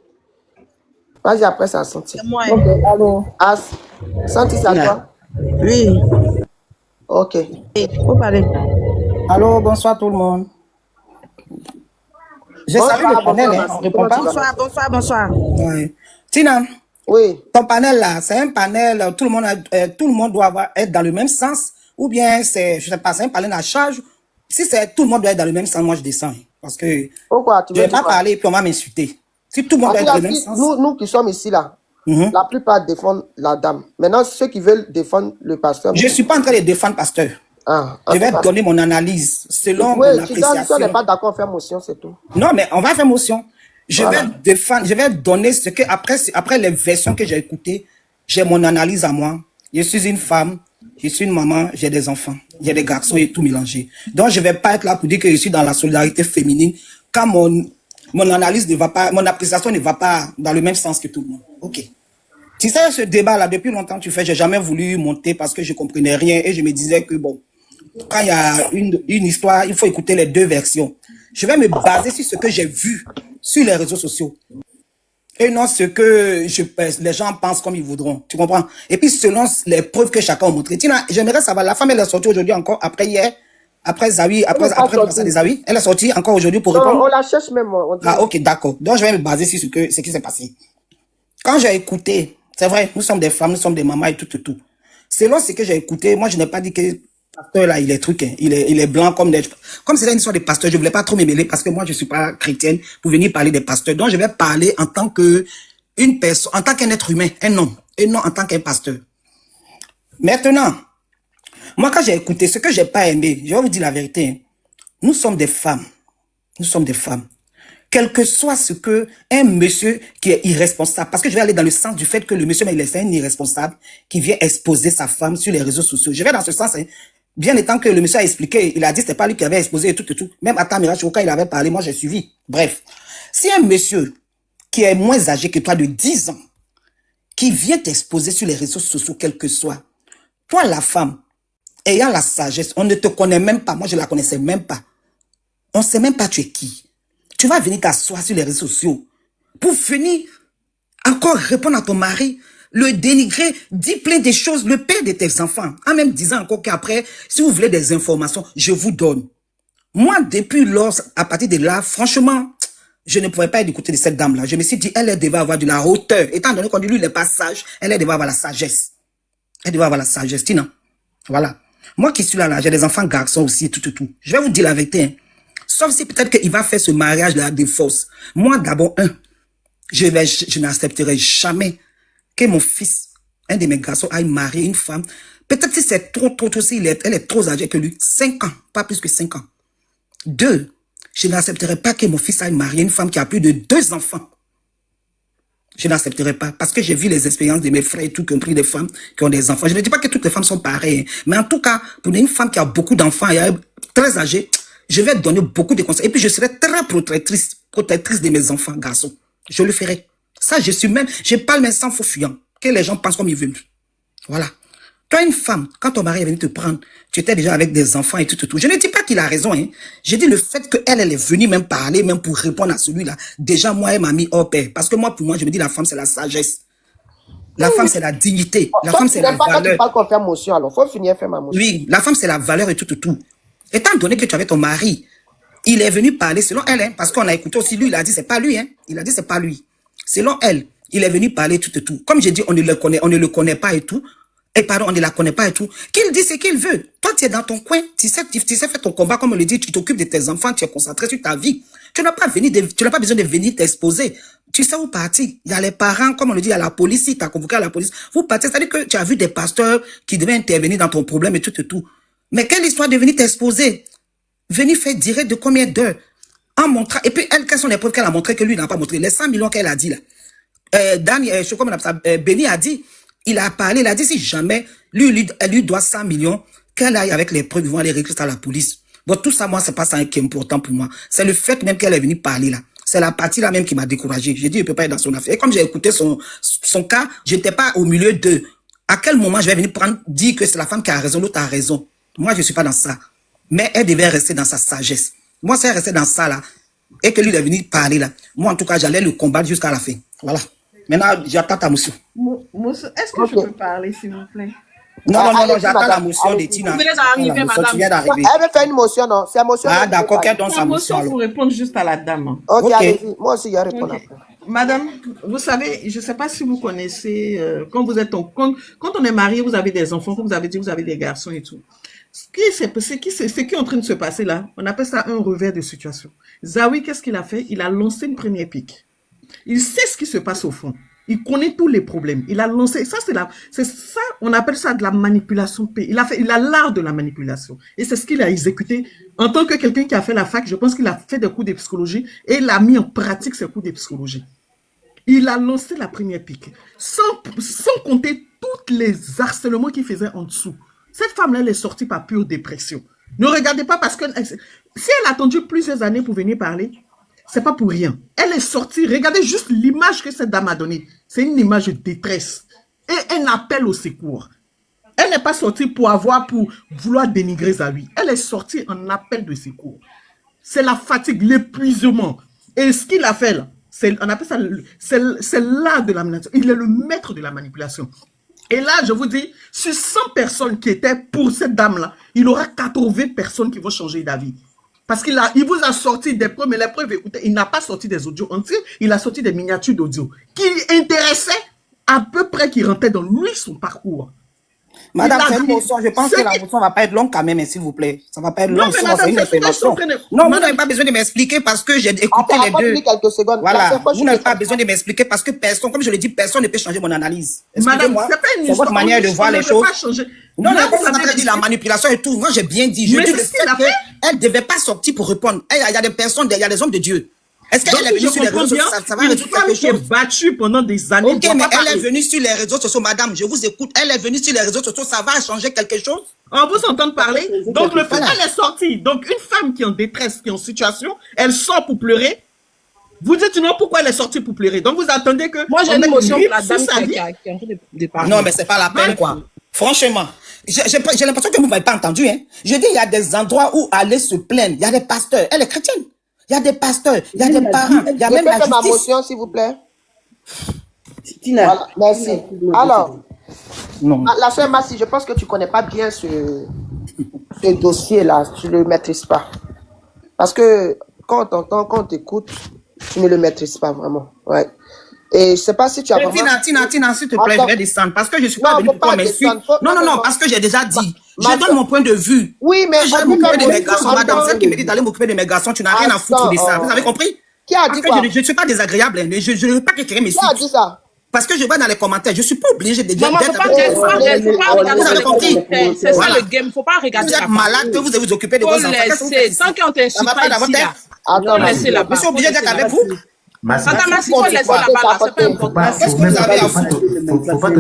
Vas-y, après ça, Santi. C'est moi. Ok, allô. As. Santi, c'est à toi? Oui. Ok. Faut parler. Allô, bonsoir tout le monde. Je salue le panel, hein, on répond pas. Bonsoir. Ouais. Tina, Oui. ton panel là, c'est un panel, tout le monde doit être dans le même sens, ou bien c'est, je sais pas, c'est un panel à charge. Si c'est tout le monde doit être dans le même sens, moi je descends. Parce que Pourquoi? Tu je veux vais pas dire quoi? parler puis on va m'insulter. Si tout le monde doit être dans le même sens. Nous qui sommes ici là, la plupart défendent la dame. Maintenant, ceux qui veulent défendre le pasteur. Je suis pas en train de défendre pasteur. Je vais donner mon analyse selon mon appréciation. Si on n'est pas d'accord, on fait motion, c'est tout. Non, mais on va faire motion. Je vais défendre, je vais donner ce que, après les versions que j'ai écoutées, j'ai mon analyse à moi. Je suis une femme, je suis une maman, j'ai des enfants, j'ai des garçons et tout mélangé. Donc, je vais pas être là pour dire que je suis dans la solidarité féminine quand mon analyse ne va pas, mon appréciation ne va pas dans le même sens que tout le monde. Ok. Tu sais, ce débat-là, depuis longtemps, j'ai jamais voulu monter parce que je comprenais rien et je me disais que bon, quand il y a une histoire, il faut écouter les deux versions. Je vais me baser sur ce que j'ai vu sur les réseaux sociaux. Et non ce que les gens pensent comme ils voudront. Tu comprends? Et puis selon les preuves que chacun a montrées. Tina, j'aimerais savoir, la femme, elle est sortie aujourd'hui encore, après hier, après Zawi, après le passage des Zawi. Elle est sortie encore aujourd'hui pour répondre. On la cherche même. Ah, ok, d'accord. Donc je vais me baser sur ce qui s'est passé. Quand j'ai écouté, c'est vrai, nous sommes des femmes, nous sommes des mamans et tout. Selon ce que j'ai écouté, moi je n'ai pas dit que pasteur là, il est truc, hein. Il est blanc comme c'est une histoire de pasteur, je voulais pas trop me mêler parce que moi je suis pas chrétienne pour venir parler des pasteurs. Donc je vais parler en tant que une personne, en tant qu'un être humain, un homme, et non en tant qu'un pasteur. Maintenant, moi quand j'ai écouté ce que j'ai pas aimé, je vais vous dire la vérité, hein. Nous sommes des femmes. Nous sommes des femmes. Quel que soit ce que un monsieur qui est irresponsable, parce que je vais aller dans le sens du fait que le monsieur, mais il est un irresponsable qui vient exposer sa femme sur les réseaux sociaux. Je vais dans ce sens, hein. Bien étant que le monsieur a expliqué, il a dit que c'était pas lui qui avait exposé et tout. Même à Tamirach, quand il avait parlé, moi j'ai suivi. Bref. Si un monsieur qui est moins âgé que toi de 10 ans, qui vient t'exposer sur les réseaux sociaux, quel que soit, toi la femme, ayant la sagesse, on ne te connaît même pas, moi je la connaissais même pas. On sait même pas tu es qui. Tu vas venir t'asseoir sur les réseaux sociaux pour venir encore répondre à ton mari, le dénigrer, dire plein de choses, le père de tes enfants, en même disant encore qu'après, si vous voulez des informations, je vous donne. Moi, depuis lors, à partir de là, franchement, je ne pouvais pas écouter de cette dame-là. Je me suis dit, elle devait avoir de la hauteur. Étant donné qu'on dit lui, il n'est pas sage, elle devait avoir la sagesse. Elle devait avoir la sagesse, Tina. Voilà. Moi qui suis là, j'ai des enfants garçons aussi, tout. Je vais vous dire la vérité, hein. Sauf si peut-être qu'il va faire ce mariage-là de force. Moi, d'abord, je n'accepterai jamais que mon fils, un de mes garçons, aille marier une femme. Peut-être si c'est trop, si elle est trop âgée que lui. 5 ans, pas plus que 5 ans. 2, je n'accepterai pas que mon fils aille marier une femme qui a plus de 2 enfants. Je n'accepterai pas. Parce que j'ai vu les expériences de mes frères et tout, qui ont pris des femmes qui ont des enfants. Je ne dis pas que toutes les femmes sont pareilles. Mais en tout cas, pour une femme qui a beaucoup d'enfants et très âgée, je vais donner beaucoup de conseils. Et puis, je serai très protectrice de mes enfants, garçons. Je le ferai. Ça, je parle même sans faux fuyant. Que les gens pensent comme ils veulent. Voilà. Toi, une femme, quand ton mari est venu te prendre, tu étais déjà avec des enfants et tout. Je ne dis pas qu'il a raison, hein. Je dis le fait qu'elle est venue même parler, même pour répondre à celui-là. Déjà, moi, elle m'a mis hors pair. Parce que moi, pour moi, je me dis la femme, c'est la sagesse. La femme, c'est la dignité. La femme, c'est la valeur. Quand tu parles qu'on fait motion, alors, faut finir faire ma motion. Oui, la femme, c'est la valeur et tout. Étant donné que tu avais ton mari, il est venu parler selon elle, hein, parce qu'on a écouté aussi, lui, il a dit c'est pas lui, hein. Il a dit c'est pas lui. Selon elle, il est venu parler tout. Comme j'ai dit, on ne le connaît pas et tout. Et pardon, on ne la connaît pas et tout. Qu'il dit ce qu'il veut. Toi, Toi, tu es dans ton coin, tu sais faire ton combat, comme on le dit, tu t'occupes de tes enfants, tu es concentré sur ta vie. Tu n'as pas besoin de venir t'exposer. Tu sais où partir. Il y a les parents, comme on le dit, il y a la police, si tu as convoqué à la police. Vous partez, c'est-à-dire que tu as vu des pasteurs qui devaient intervenir dans ton problème et tout et tout. Mais quelle histoire de venir t'exposer? Venir faire direct de combien d'heures? En montrant, et puis elle, quelles sont les preuves qu'elle a montré que lui n'a pas montré? Les 100 millions qu'elle a dit là. Je sais comment on appelle ça, Béni a dit, il a parlé, il a dit si jamais, elle lui doit 100 millions, qu'elle aille avec les preuves, ils vont aller régler ça à la police. Bon, tout ça, moi, c'est pas ça qui est important pour moi. C'est le fait même qu'elle est venue parler là. C'est la partie là même qui m'a découragé. J'ai dit, il peut pas être dans son affaire. Et comme j'ai écouté son cas, j'étais pas au milieu d'eux. À quel moment je vais venir dire que c'est la femme qui a raison, l'autre a raison? Moi, je suis pas dans ça. Mais elle devait rester dans sa sagesse. Moi, si elle restait dans ça là, et que lui est venu parler là, moi, en tout cas, j'allais le combattre jusqu'à la fin. Voilà. Maintenant, j'attends ta motion. Moussou, est-ce que je peux parler, s'il vous plaît? Non, j'attends la motion de Tina. Vous venez d'arriver, madame. Elle veut faire une motion, non? C'est la motion. Ah, d'accord, qu'elle donne sa motion. La motion pour répondre juste à la dame. Ok, allez-y. Moi aussi, je vais répondre après. Madame, vous savez, je ne sais pas si vous connaissez, quand on est marié, vous avez des enfants, comme vous avez dit, vous avez des garçons et tout. Ce qui est en train de se passer là, on appelle ça un revers de situation. Zawi, qu'est-ce qu'il a fait? Il a lancé une première pique. Il sait ce qui se passe au fond. Il connaît tous les problèmes. Il a lancé, c'est ça, on appelle ça de la manipulation. Il a l'art de la manipulation. Et c'est ce qu'il a exécuté. En tant que quelqu'un qui a fait la fac, je pense qu'il a fait des cours de psychologie et il a mis en pratique ses cours de psychologie. Il a lancé la première pique. Sans compter tous les harcèlements qu'il faisait en dessous. Cette femme-là, elle est sortie par pure dépression. Ne regardez pas parce que si elle a attendu plusieurs années pour venir parler, c'est pas pour rien. Elle est sortie. Regardez juste l'image que cette dame a donnée. C'est une image de détresse. Et un appel au secours. Elle n'est pas sortie pour vouloir dénigrer Zawi. Elle est sortie en appel de secours. C'est la fatigue, l'épuisement. Et ce qu'il a fait là, on appelle ça, c'est l'art de la manipulation. Il est le maître de la manipulation. Et là, je vous dis, sur 100 personnes qui étaient pour cette dame-là, il aura 80 personnes qui vont changer d'avis. Parce qu'il vous a sorti des preuves, mais les preuves, écoutez, il n'a pas sorti des audios entiers, il a sorti des miniatures d'audio qui intéressaient à peu près, qui rentraient dans lui son parcours. Madame, c'est une motion. Je pense que la motion ne va pas être longue quand même, s'il vous plaît. Ça ne va pas être long, c'est une information. Non, vous n'avez pas besoin de m'expliquer parce que j'ai écouté les deux. Quelques secondes. Voilà, vous n'avez pas besoin de m'expliquer parce que personne, comme je l'ai dit, personne ne peut changer mon analyse. Madame, c'est votre manière de voir les choses. Non, vous avez dit la manipulation et tout. Moi, j'ai bien dit. Je dis le fait qu'elle ne devait pas sortir pour répondre. Il y a des personnes, il y a des hommes de Dieu. Est-ce qu'elle est venue sur les réseaux sociaux? Ça va résoudre quelque chose. Qui est battue pendant des années. Ok, mais elle est venue sur les réseaux sociaux, madame. Je vous écoute. Elle est venue sur les réseaux sociaux. Ça va changer quelque chose? On vous entend parler. Donc, le fait qu'elle est sortie. Donc, une femme qui est en détresse, qui est en situation, elle sort pour pleurer. Vous dites non, pourquoi elle est sortie pour pleurer? Donc, vous attendez que. Moi, j'ai une émotion pour la dame qui est en train de parler. Non, mais c'est pas la peine, quoi. Franchement. J'ai l'impression que vous ne m'avez pas entendu, hein. Je dis, il y a des endroits où aller se plaindre. Il y a des pasteurs. Elle est chrétienne. Il y a des pasteurs, il y a des parents, il y a même la justice. Ma motion, s'il vous plaît. Tina. Voilà, merci. Alors, la sœur Massi, je pense que tu ne connais pas bien ce dossier-là. Tu ne le maîtrises pas. Parce que quand on t'entend, quand on t'écoute, tu ne le maîtrises pas vraiment. Ouais. Et je ne sais pas si tu as vraiment... Tina, s'il te plaît, je vais descendre. Parce que je ne suis pas venue pour toi m'insulter. Non, parce que j'ai déjà dit. Je donne mon point de vue. Oui, mais je vais m'occuper de mes garçons. Madame, celle qui me dit d'aller m'occuper de mes garçons, tu n'as rien à foutre de ça. Vous avez compris? Qui a dit quoi? Je ne suis pas désagréable. Je ne veux pas que quelqu'un m'insulte. Qui a dit ça? Parce que je vois dans les commentaires, je ne suis pas obligé de dire. Maman, faut pas regarder les commentaires. C'est ça le game. Faut pas regarder. Vous êtes malade, que vous allez vous occuper de vos enfants. Tant qu'on t'insulte pas ici, là. Attends, laissez la je suis obligé d'être avec vous. Madame, il faut laisser là-bas, c'est pas important. Qu'est-ce que vous avez à foutre?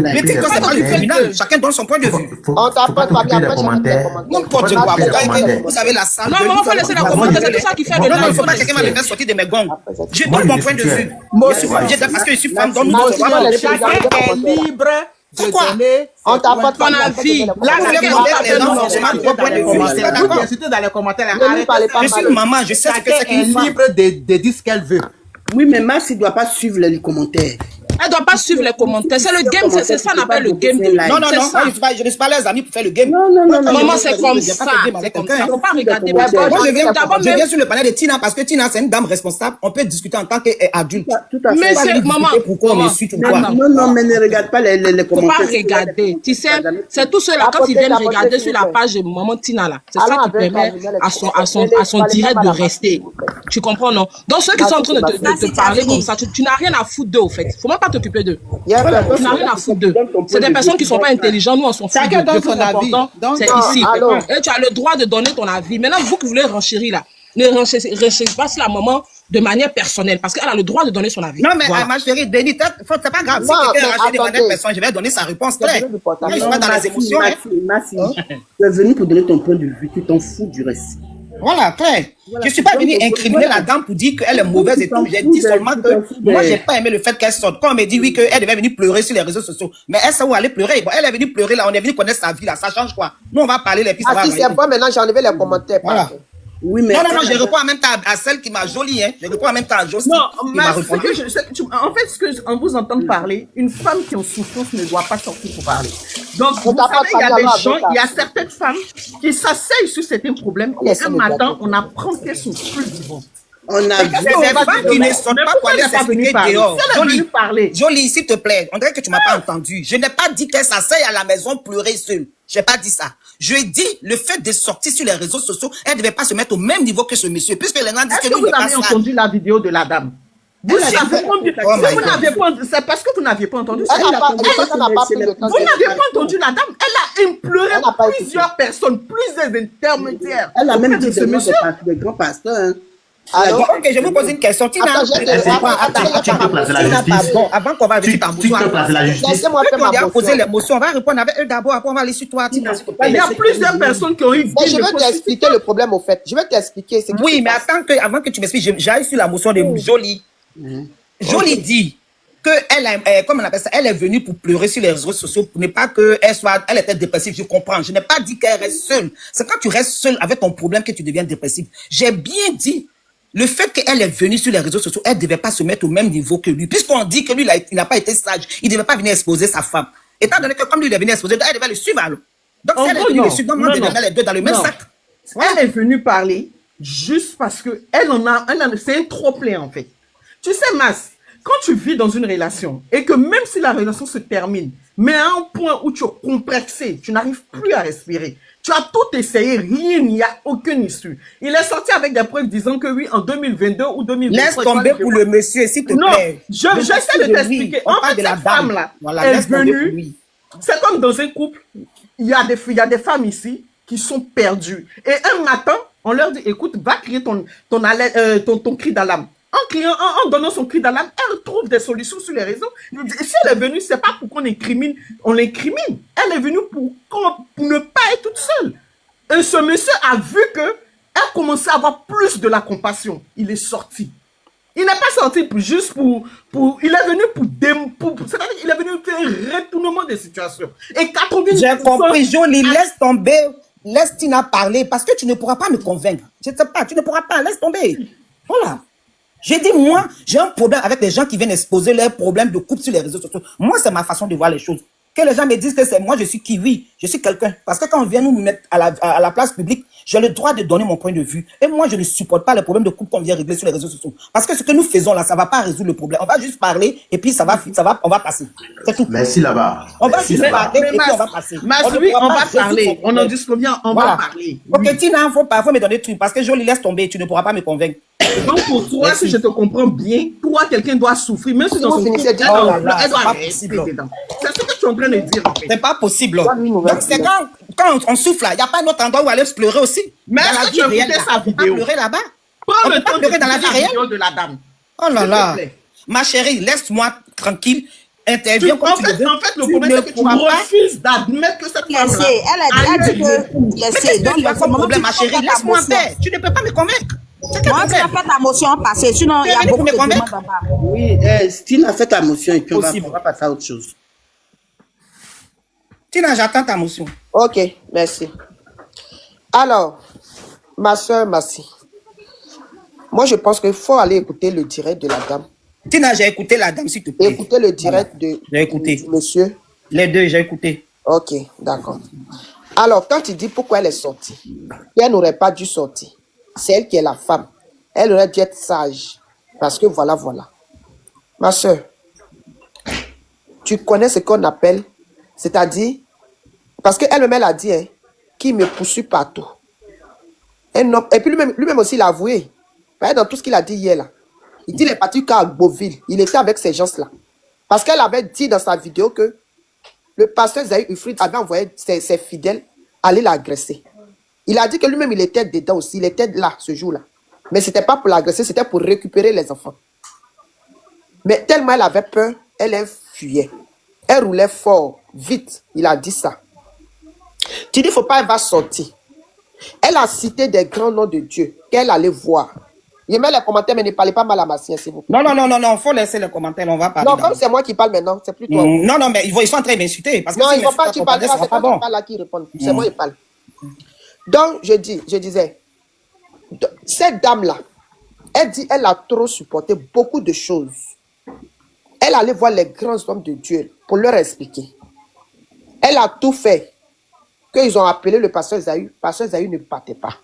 Mais tu c'est pas le tribunal, chacun donne son point de vue. On t'apprête pas bien après, n'importe quoi. Vous avez la salle. Non, maman, faut laisser la commentaire, c'est tout ça qui fait le non, il ne faut pas que quelqu'un me fasse sortir de mes gongs. Je donne mon point de vue. Je suis obligé parce que je suis femme, donne mon point de vue. Chacun est libre de donner ton avis. Là, vous discutez dans les commentaires. Je suis une maman, je sais ce que c'est qu'une femme. Libre de dire ce qu'elle veut. Oui, mais Max, il ne doit pas suivre les commentaires. Elle doit pas suivre les commentaires. C'est le game, c'est ça qu'on appelle le game. Non, C'est ça. je ne suis pas les amis pour faire le game. Non. Maman, c'est comme ça. C'est comme ça. Faut pas regarder. Moi, je viens sur le panel de Tina parce que Tina, c'est une dame responsable. On peut discuter en tant qu'adulte. Mais c'est, maman. Pourquoi on insulte ou quoi? Non, mais ne regarde pas les Faut commentaires. pas regarder. Tu sais, c'est tout cela quand ils viennent regarder sur la page de maman Tina là. C'est ça qui permet à son direct de rester. Tu comprends, non? Donc, ceux qui sont en train de te parler comme ça, tu n'as rien à foutre d'eux, au fait. Faut même pas t'occuper d'eux. Tu n'as rien à foutre d'eux. C'est des personnes qui sont pas intelligentes. Nous, on s'en fout. Chacun Le donne plus son avis. important, c'est ici. Et tu as le droit de donner ton avis. Maintenant, vous qui voulez renchérir là, ne renchérissez pas sur la maman de manière personnelle parce qu'elle a le droit de donner son avis. Non, mais Voilà. ma chérie, Denis, c'est pas grave. Si quelqu'un a racheté des manettes personnes, je vais donner sa réponse claire. Je suis pas dans les émotions. Merci. Tu es venu pour donner ton point de vue. Tu t'en fous du reste. Voilà, clair. Je ne suis pas venu incriminer la dame pour dire qu'elle est mauvaise et tout. J'ai dit seulement que moi, j'ai pas aimé le fait qu'elle sorte. Quand on me dit oui, qu'elle devait venir pleurer sur les réseaux sociaux. Mais elle sait où aller pleurer. Bon, elle est venue pleurer là. On est venu connaître sa vie là. Ça change quoi? Nous, on va parler les pistes. Ah, si c'est bon, maintenant, j'ai enlevé les commentaires. Voilà. Oui, mais. Non, je réponds en même temps à celle qui m'a jolie, hein. Je réponds en même temps à Josie. Non, qui m'a répondu. en fait, ce que on vous entend parler, une femme qui est en souffrance ne doit pas sortir pour parler. Donc, vous savez, il y a des gens, il y a certaines femmes qui s'asseyent sur certains problèmes et un matin, on apprend qu'elles sont plus vivantes. On a vu. C'est des femmes qui ne sont pas pour aller s'expliquer dehors. Jolie, s'il te plaît, on dirait que tu m'as pas entendu. Je n'ai pas dit qu'elle s'asseye à la maison pleurer seule. J'ai pas dit ça. Je dis le fait de sortir sur les réseaux sociaux, elle ne devait pas se mettre au même niveau que ce monsieur, puisque les gens disent Est-ce que que lui vous avez entendu la vidéo de la dame? Vous n'avez pas, c'est parce que vous n'aviez pas entendu ça. Vous n'avez pas entendu la dame. Elle a imploré plusieurs personnes, plusieurs intermédiaires. Elle a même dit de ce monsieur. des grands pasteurs. Alors, ok, je vous pose une question. Tina, avant qu'on va réussir ta motion, laissez-moi faire ma motion. Poser les motions. On va répondre avec eux d'abord, après on va aller sur toi, Tina. Il y a plusieurs personnes qui ont eu. Je vais t'expliquer le problème au fait. Je vais t'expliquer. Oui, mais avant que tu m'expliques, j'aille sur la motion de Jolie. Jolie dit que comme on appelle ça, elle est venue pour pleurer sur les réseaux sociaux pour ne pas elle était dépressive. Je comprends. Je n'ai pas dit qu'elle reste seule. C'est quand tu restes seule avec ton problème que tu deviens dépressive. J'ai bien dit le fait qu'elle est venue sur les réseaux sociaux, elle ne devait pas se mettre au même niveau que lui. Puisqu'on dit que lui, il n'a pas été sage, il ne devait pas venir exposer sa femme. Étant donné que comme lui, il est venu exposer, elle devait le suivre alors. Donc si elle est venue le suivre, moi, je devais les deux dans le même sac. Elle est venue parler juste parce que c'est un trop-plein en fait. Tu sais, Mas, quand tu vis dans une relation et que même si la relation se termine, mais à un point où tu es complexé, tu n'arrives plus à respirer, tu as tout essayé, rien, il n'y a aucune issue. Il est sorti avec des preuves disant que oui, en 2022 ou 2023... Laisse tomber pour le monsieur, s'il te plaît. Non, j'essaie de t'expliquer. En fait, cette femme-là est venue... C'est comme dans un couple, il y a des femmes ici qui sont perdues. Et un matin, on leur dit, écoute, va crier ton cri d'alarme. En donnant son cri d'alarme, elle trouve des solutions sur les réseaux. Si elle est venue, c'est pas pour qu'on l'incrimine, on l'incrimine. Elle est venue pour ne pas être toute seule. Et ce monsieur a vu que elle commençait à avoir plus de la compassion. Il est sorti. Il n'est pas sorti juste pour il est venu c'est-à-dire qu'il est venu faire un retournement des situations. Et 80%... J'ai compris, Jolie, laisse tomber. Laisse Tina parler parce que tu ne pourras pas me convaincre. Je ne sais pas, tu ne pourras pas, laisse tomber. Voilà. J'ai dit, moi, j'ai un problème avec les gens qui viennent exposer leurs problèmes de couple sur les réseaux sociaux. Moi, c'est ma façon de voir les choses. Que les gens me disent que c'est moi, je suis qui? Oui, je suis quelqu'un. Parce que quand on vient nous mettre à la place publique, j'ai le droit de donner mon point de vue. Et moi, je ne supporte pas les problèmes de couple qu'on vient régler sur les réseaux sociaux. Parce que ce que nous faisons là, ça ne va pas résoudre le problème. On va juste parler et puis on va passer. C'est tout. Merci là-bas. On va juste parler et puis on va passer. On va parler. On en discute bien, on va parler. Ok, Tina, il faut me donner des trucs. Parce que Jolie, laisse tomber, tu ne pourras pas me convaincre. Donc pour toi, si je te comprends bien, toi, quelqu'un doit souffrir, même si dans son couple, elle doit rester dedans. C'est ce que tu es en train de dire. En fait. C'est pas possible. Donc c'est quand on souffle là, il n'y a pas un autre endroit où aller se pleurer aussi. Mais est-ce que tu as écouté sa vidéo? Pleurer là-bas. Prends le temps de pleurer dans la vie réelle de la dame. Oh là là. Ma chérie, laisse-moi tranquille. Interviens en fait, le problème, c'est que tu refuses d'admettre que cette femme-là... Elle a dit que... Donc, il y a pas de problème, ma chérie. Laisse-moi faire. Tu ne peux pas me convaincre. Moi, tu as fait ta motion passer, sinon il y a beaucoup de demandes là-bas. Oui, Tina a fait ta motion et puis on va passer à autre chose. Tina, j'attends ta motion. Ok, merci. Alors, ma soeur Massi, moi je pense qu'il faut aller écouter le direct de la dame. Tina, j'ai écouté la dame, s'il te plaît. Écoutez le direct de J'ai écouté. du monsieur. Les deux, j'ai écouté. Ok, d'accord. Alors, quand il dit pourquoi elle est sortie, elle n'aurait pas dû sortir. C'est elle qui est la femme. Elle aurait dû être sage. Parce que voilà. Ma soeur, tu connais ce qu'on appelle, c'est-à-dire, parce qu'elle-même, elle a dit, hein, qu'il me poursuit partout. Et puis lui-même aussi, il a avoué. Voyez, dans tout ce qu'il a dit hier, là. Il dit, il est parti qu'à Beauville. Il était avec ces gens-là. Parce qu'elle avait dit dans sa vidéo que le pasteur Zahir Ufrid avait envoyé ses fidèles aller l'agresser. Il a dit que lui-même, il était dedans aussi. Il était là, ce jour-là. Mais ce n'était pas pour l'agresser, c'était pour récupérer les enfants. Mais tellement elle avait peur, elle fuyait. Elle roulait fort, vite. Il a dit ça. Tu dis, il ne faut pas, elle va sortir. Elle a cité des grands noms de Dieu qu'elle allait voir. Il met les commentaires, mais ne parlez pas mal à Massien, s'il vous plaît. Non, il faut laisser les commentaires, on va parler. Non, comme c'est moi qui parle maintenant, c'est plus toi. Non, mais ils sont en train de m'insulter. Non, ils ne vont pas, tu parles, c'est pas bon. Là qui répond. C'est moi qui parle. Donc, je disais, cette dame-là, elle dit, elle a trop supporté beaucoup de choses. Elle allait voir les grands hommes de Dieu pour leur expliquer. Elle a tout fait. Qu'ils ont appelé le pasteur Zahir ne partait pas.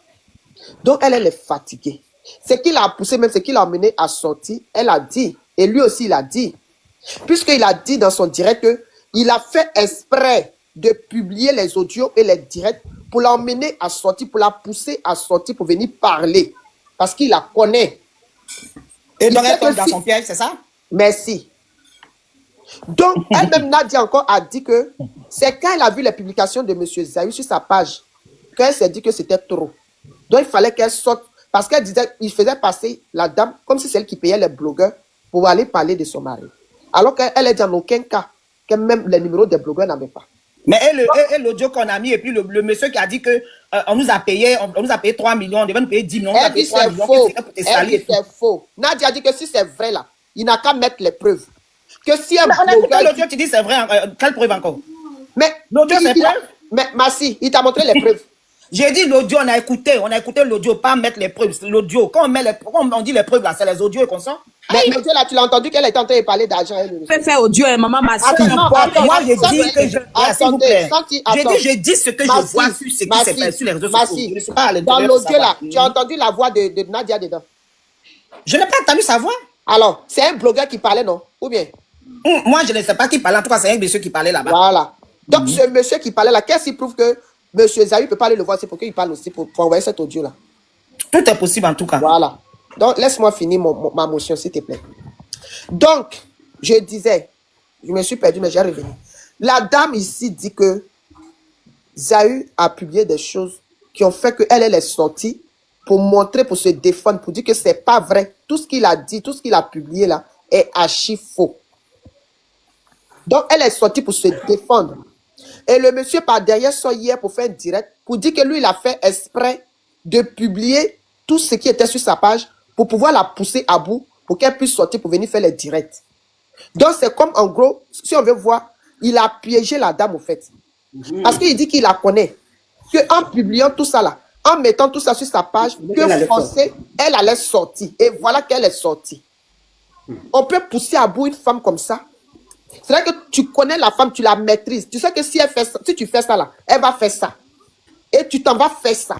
Donc, elle est fatiguée. Ce qui l'a poussé, même ce qui l'a amené à sortir, elle a dit, et lui aussi il a dit, puisqu'il a dit dans son direct qu'il a fait exprès de publier les audios et les directs pour l'emmener à sortir, pour la pousser à sortir, pour venir parler. Parce qu'il la connaît. Et donc elle tombe dans son piège, c'est ça? Merci. Donc, elle-même, Nadia encore a dit que c'est quand elle a vu les publications de M. Zahir sur sa page qu'elle s'est dit que c'était trop. Donc, il fallait qu'elle sorte. Parce qu'elle disait, il faisait passer la dame comme si c'est elle qui payait les blogueurs pour aller parler de son mari. Alors qu'elle est dit en aucun cas que même les numéros des blogueurs n'avaient pas. Mais et l'audio qu'on a mis, et puis le monsieur qui a dit que on nous a payé 3 millions, on devait nous payer 10 millions, on Elle dit c'est faux. Elle dit c'est faux. Nadia dit que si c'est vrai là, il n'a qu'à mettre les preuves. Que si un blogueur... l'audio, tu dis c'est vrai, quelle preuve encore? Mais l'audio, c'est preuve? Mais Massi, il t'a montré les preuves. J'ai dit l'audio, on a écouté l'audio, pas mettre les preuves. L'audio, quand on dit les preuves là, c'est les audios et comme ça. Mais l'audio là, tu l'as entendu qu'elle était en train de parler d'argent. Je faire audio et maman m'a moi j'ai dit que je dis ce que je vois sur ce qui s'est fait sur les réseaux sociaux. Dans l'audio là, tu as entendu la voix de Nadia dedans? Je n'ai pas entendu sa voix. Alors, c'est un blogueur qui parlait, non? Ou bien? Moi, je ne sais pas qui parlait. En tout cas, c'est un monsieur qui parlait là-bas. Voilà. Donc, ce monsieur qui parlait là, qu'est-ce qui prouve que M. Zahir ne peut pas aller le voir? C'est pour qu'il parle aussi, pour envoyer cet audio-là. Tout est possible en tout cas. Voilà. Donc, laisse-moi finir ma motion, s'il te plaît. Donc, je disais, je me suis perdu, mais j'ai revenu. La dame ici dit que Zahir a publié des choses qui ont fait qu'elle est sortie pour montrer, pour se défendre, pour dire que c'est pas vrai. Tout ce qu'il a dit, tout ce qu'il a publié là est archi faux. Donc, elle est sortie pour se défendre. Et le monsieur par derrière sort hier pour faire un direct, pour dire que lui, il a fait exprès de publier tout ce qui était sur sa page pour pouvoir la pousser à bout, pour qu'elle puisse sortir pour venir faire les directs. Donc, c'est comme, en gros, si on veut voir, il a piégé la dame, au fait. Parce qu'il dit qu'il la connaît. Qu'en publiant tout ça là, en mettant tout ça sur sa page, que forcé, elle allait sortir. Et voilà qu'elle est sortie. On peut pousser à bout une femme comme ça. C'est vrai que tu connais la femme, tu la maîtrises. Tu sais que si elle fait ça, si tu fais ça là, elle va faire ça. Et tu t'en vas faire ça.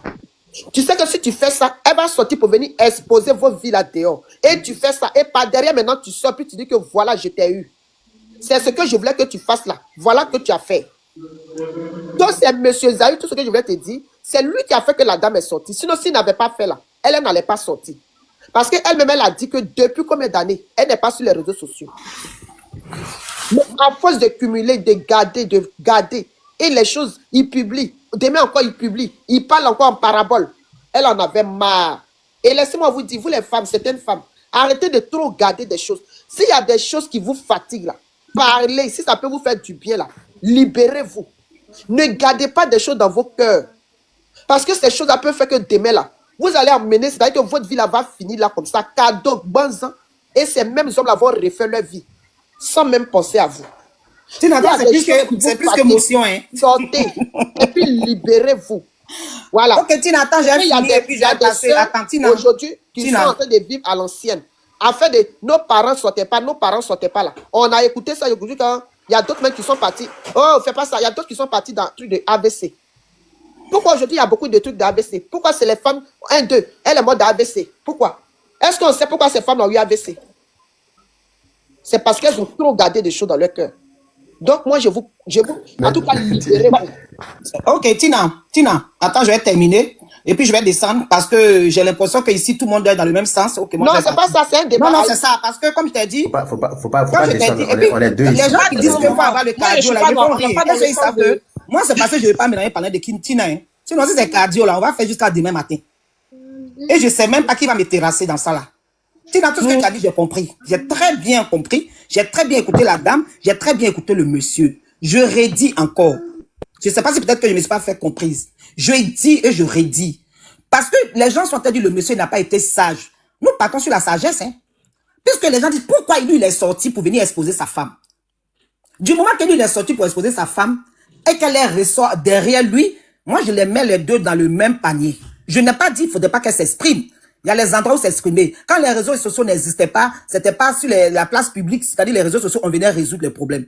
Tu sais que si tu fais ça, elle va sortir pour venir exposer vos vies là dehors. Et tu fais ça. Et par derrière, maintenant, tu sors, puis tu dis que voilà, je t'ai eu. C'est ce que je voulais que tu fasses là. Voilà que tu as fait. Donc, c'est M. Zahir, tout ce que je voulais te dire, c'est lui qui a fait que la dame est sortie. Sinon, s'il n'avait pas fait là, elle n'allait pas sortir. Parce qu'elle-même, elle a dit que depuis combien d'années, elle n'est pas sur les réseaux sociaux. Mais à force de cumuler, de garder, et les choses, il publie. Demain encore, il publie. Il parle encore en parabole. Elle en avait marre. Et laissez-moi vous dire, vous les femmes, certaines femmes, arrêtez de trop garder des choses. S'il y a des choses qui vous fatiguent là, parlez. Si ça peut vous faire du bien là, libérez-vous. Ne gardez pas des choses dans vos cœurs. Parce que ces choses-là peuvent faire que demain là, vous allez emmener, c'est-à-dire que votre vie là va finir là comme ça, cadeau, bon sang. Et ces mêmes hommes là vont refaire leur vie. Sans même penser à vous. C'est plus que motion, hein. Sortez et puis libérez-vous. Voilà. Ok, Tina, attends, j'ai fini et puis j'ai passé à Tina. Aujourd'hui, qui sont en train de vivre à l'ancienne. afin de nos parents ne sortaient pas là. On a écouté ça, quand il y a d'autres mecs qui sont partis. Oh, fais pas ça. Il y a d'autres qui sont partis dans le truc de AVC. Pourquoi aujourd'hui il y a beaucoup de trucs d'AVC? Pourquoi c'est les femmes, elle est morte d'AVC? Pourquoi? Est-ce qu'on sait pourquoi ces femmes ont eu AVC? C'est parce qu'elles ont trop gardé des choses dans leur cœur. Donc moi, je vous en tout cas, libérer vous. Ok, Tina, attends, je vais terminer. Et puis je vais descendre parce que j'ai l'impression que ici tout le monde est dans le même sens. Okay, non, c'est pas ça, c'est un débat. Non, c'est ça, parce que comme je t'ai dit, faut pas descendre, on est deux les ici. gens qui disent qu'il faut avoir le cardio, là, ils vont rire. Parce qu'ils savent que moi, c'est parce que je ne vais pas mélanger parler de Tina. Hein. Sinon, si c'est cardio, là, on va faire jusqu'à demain matin. Et je ne sais même pas qui va me terrasser dans ça, là. Tina, tout ce que tu as dit, j'ai compris. J'ai très bien compris. J'ai très bien écouté la dame. J'ai très bien écouté le monsieur. Je redis encore. Je ne sais pas si peut-être que je ne me suis pas fait comprise. Je dis et je redis. Parce que les gens sont dit le monsieur n'a pas été sage. Nous partons sur la sagesse, hein. Puisque les gens disent pourquoi lui il est sorti pour venir exposer sa femme. Du moment que lui il est sorti pour exposer sa femme et qu'elle ressort derrière lui, moi je les mets les deux dans le même panier. Je n'ai pas dit qu'il ne faudrait pas qu'elle s'exprime. Il y a les endroits où s'exprimer. Quand les réseaux sociaux n'existaient pas, c'était pas sur la place publique, c'est-à-dire les réseaux sociaux, on venait résoudre les problèmes.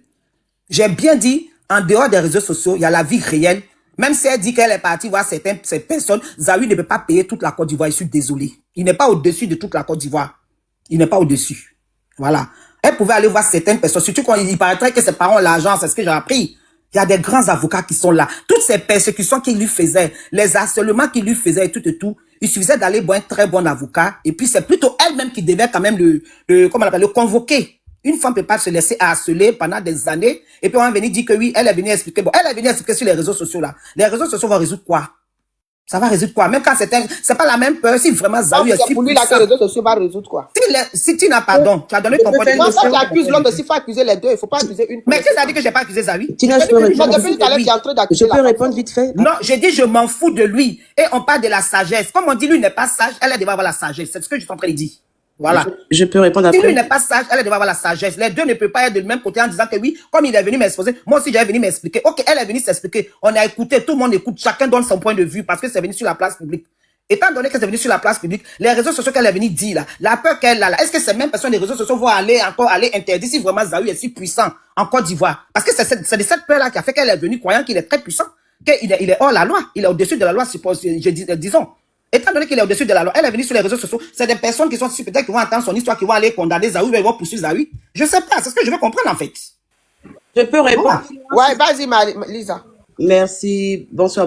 J'ai bien dit, en dehors des réseaux sociaux, il y a la vie réelle. Même si elle dit qu'elle est partie voir ces personnes, Zawi ne peut pas payer toute la Côte d'Ivoire. Je suis désolé. Il n'est pas au-dessus de toute la Côte d'Ivoire. Il n'est pas au-dessus. Voilà. Elle pouvait aller voir certaines personnes. Surtout quand il paraîtrait que ses parents ont l'argent, c'est ce que j'ai appris. Il y a des grands avocats qui sont là. Toutes ces persécutions qu'il lui faisait, les harcèlements qu'il lui faisait et tout, il suffisait d'aller voir un très bon avocat. Et puis c'est plutôt elle-même qui devait quand même comment on appelle, le convoquer. Une femme ne peut pas se laisser harceler pendant des années. Et puis on va venir dire que oui, elle est venue expliquer. Bon, elle est venue expliquer sur les réseaux sociaux là. Les réseaux sociaux vont résoudre quoi? Ça va résoudre quoi? Même quand c'est pas la même peur. Si vraiment Zawi est si pour lui là que les réseaux sociaux vont résoudre quoi? Si tu n'as pardon, tu as donné ton point de vue. Non, ça tu accuses l'autre, s'il faut accuser les deux, il ne faut pas accuser une. Mais qui t'a dit que j'ai pas accusé Zawi? Tina, je peux répondre. Je peux répondre vite fait. Non, j'ai dit je m'en fous de lui. Et on parle de la sagesse. Comme on dit lui n'est pas sage, elle devrait avoir la sagesse. C'est ce que je suis en train de dire. Voilà. Je peux répondre après. Si lui n'est pas sage, elle devrait avoir la sagesse. Les deux ne peuvent pas être de même côté en disant que oui, comme il est venu m'exposer, moi aussi j'avais venu m'expliquer. Ok, elle est venue s'expliquer. On a écouté, tout le monde écoute, chacun donne son point de vue parce que c'est venu sur la place publique. Étant donné que c'est venu sur la place publique, les réseaux sociaux qu'elle est venue dire là, la peur qu'elle a là, est-ce que ces mêmes personnes des réseaux sociaux vont aller interdire si vraiment Zawi est si puissant en Côte d'Ivoire? Parce que c'est de cette peur là qui a fait qu'elle est venue croyant qu'il est très puissant, qu'il est hors la loi, il est au-dessus de la loi, disons. Étant donné qu'il est au-dessus de la loi, elle est venue sur les réseaux sociaux, c'est des personnes qui sont ici, peut-être qui vont entendre son histoire, qui vont aller condamner Zawi, ils vont poursuivre Zawi. Je sais pas, c'est ce que je veux comprendre en fait. Je peux répondre. Ouais, vas-y, Lisa. Merci. Bonsoir.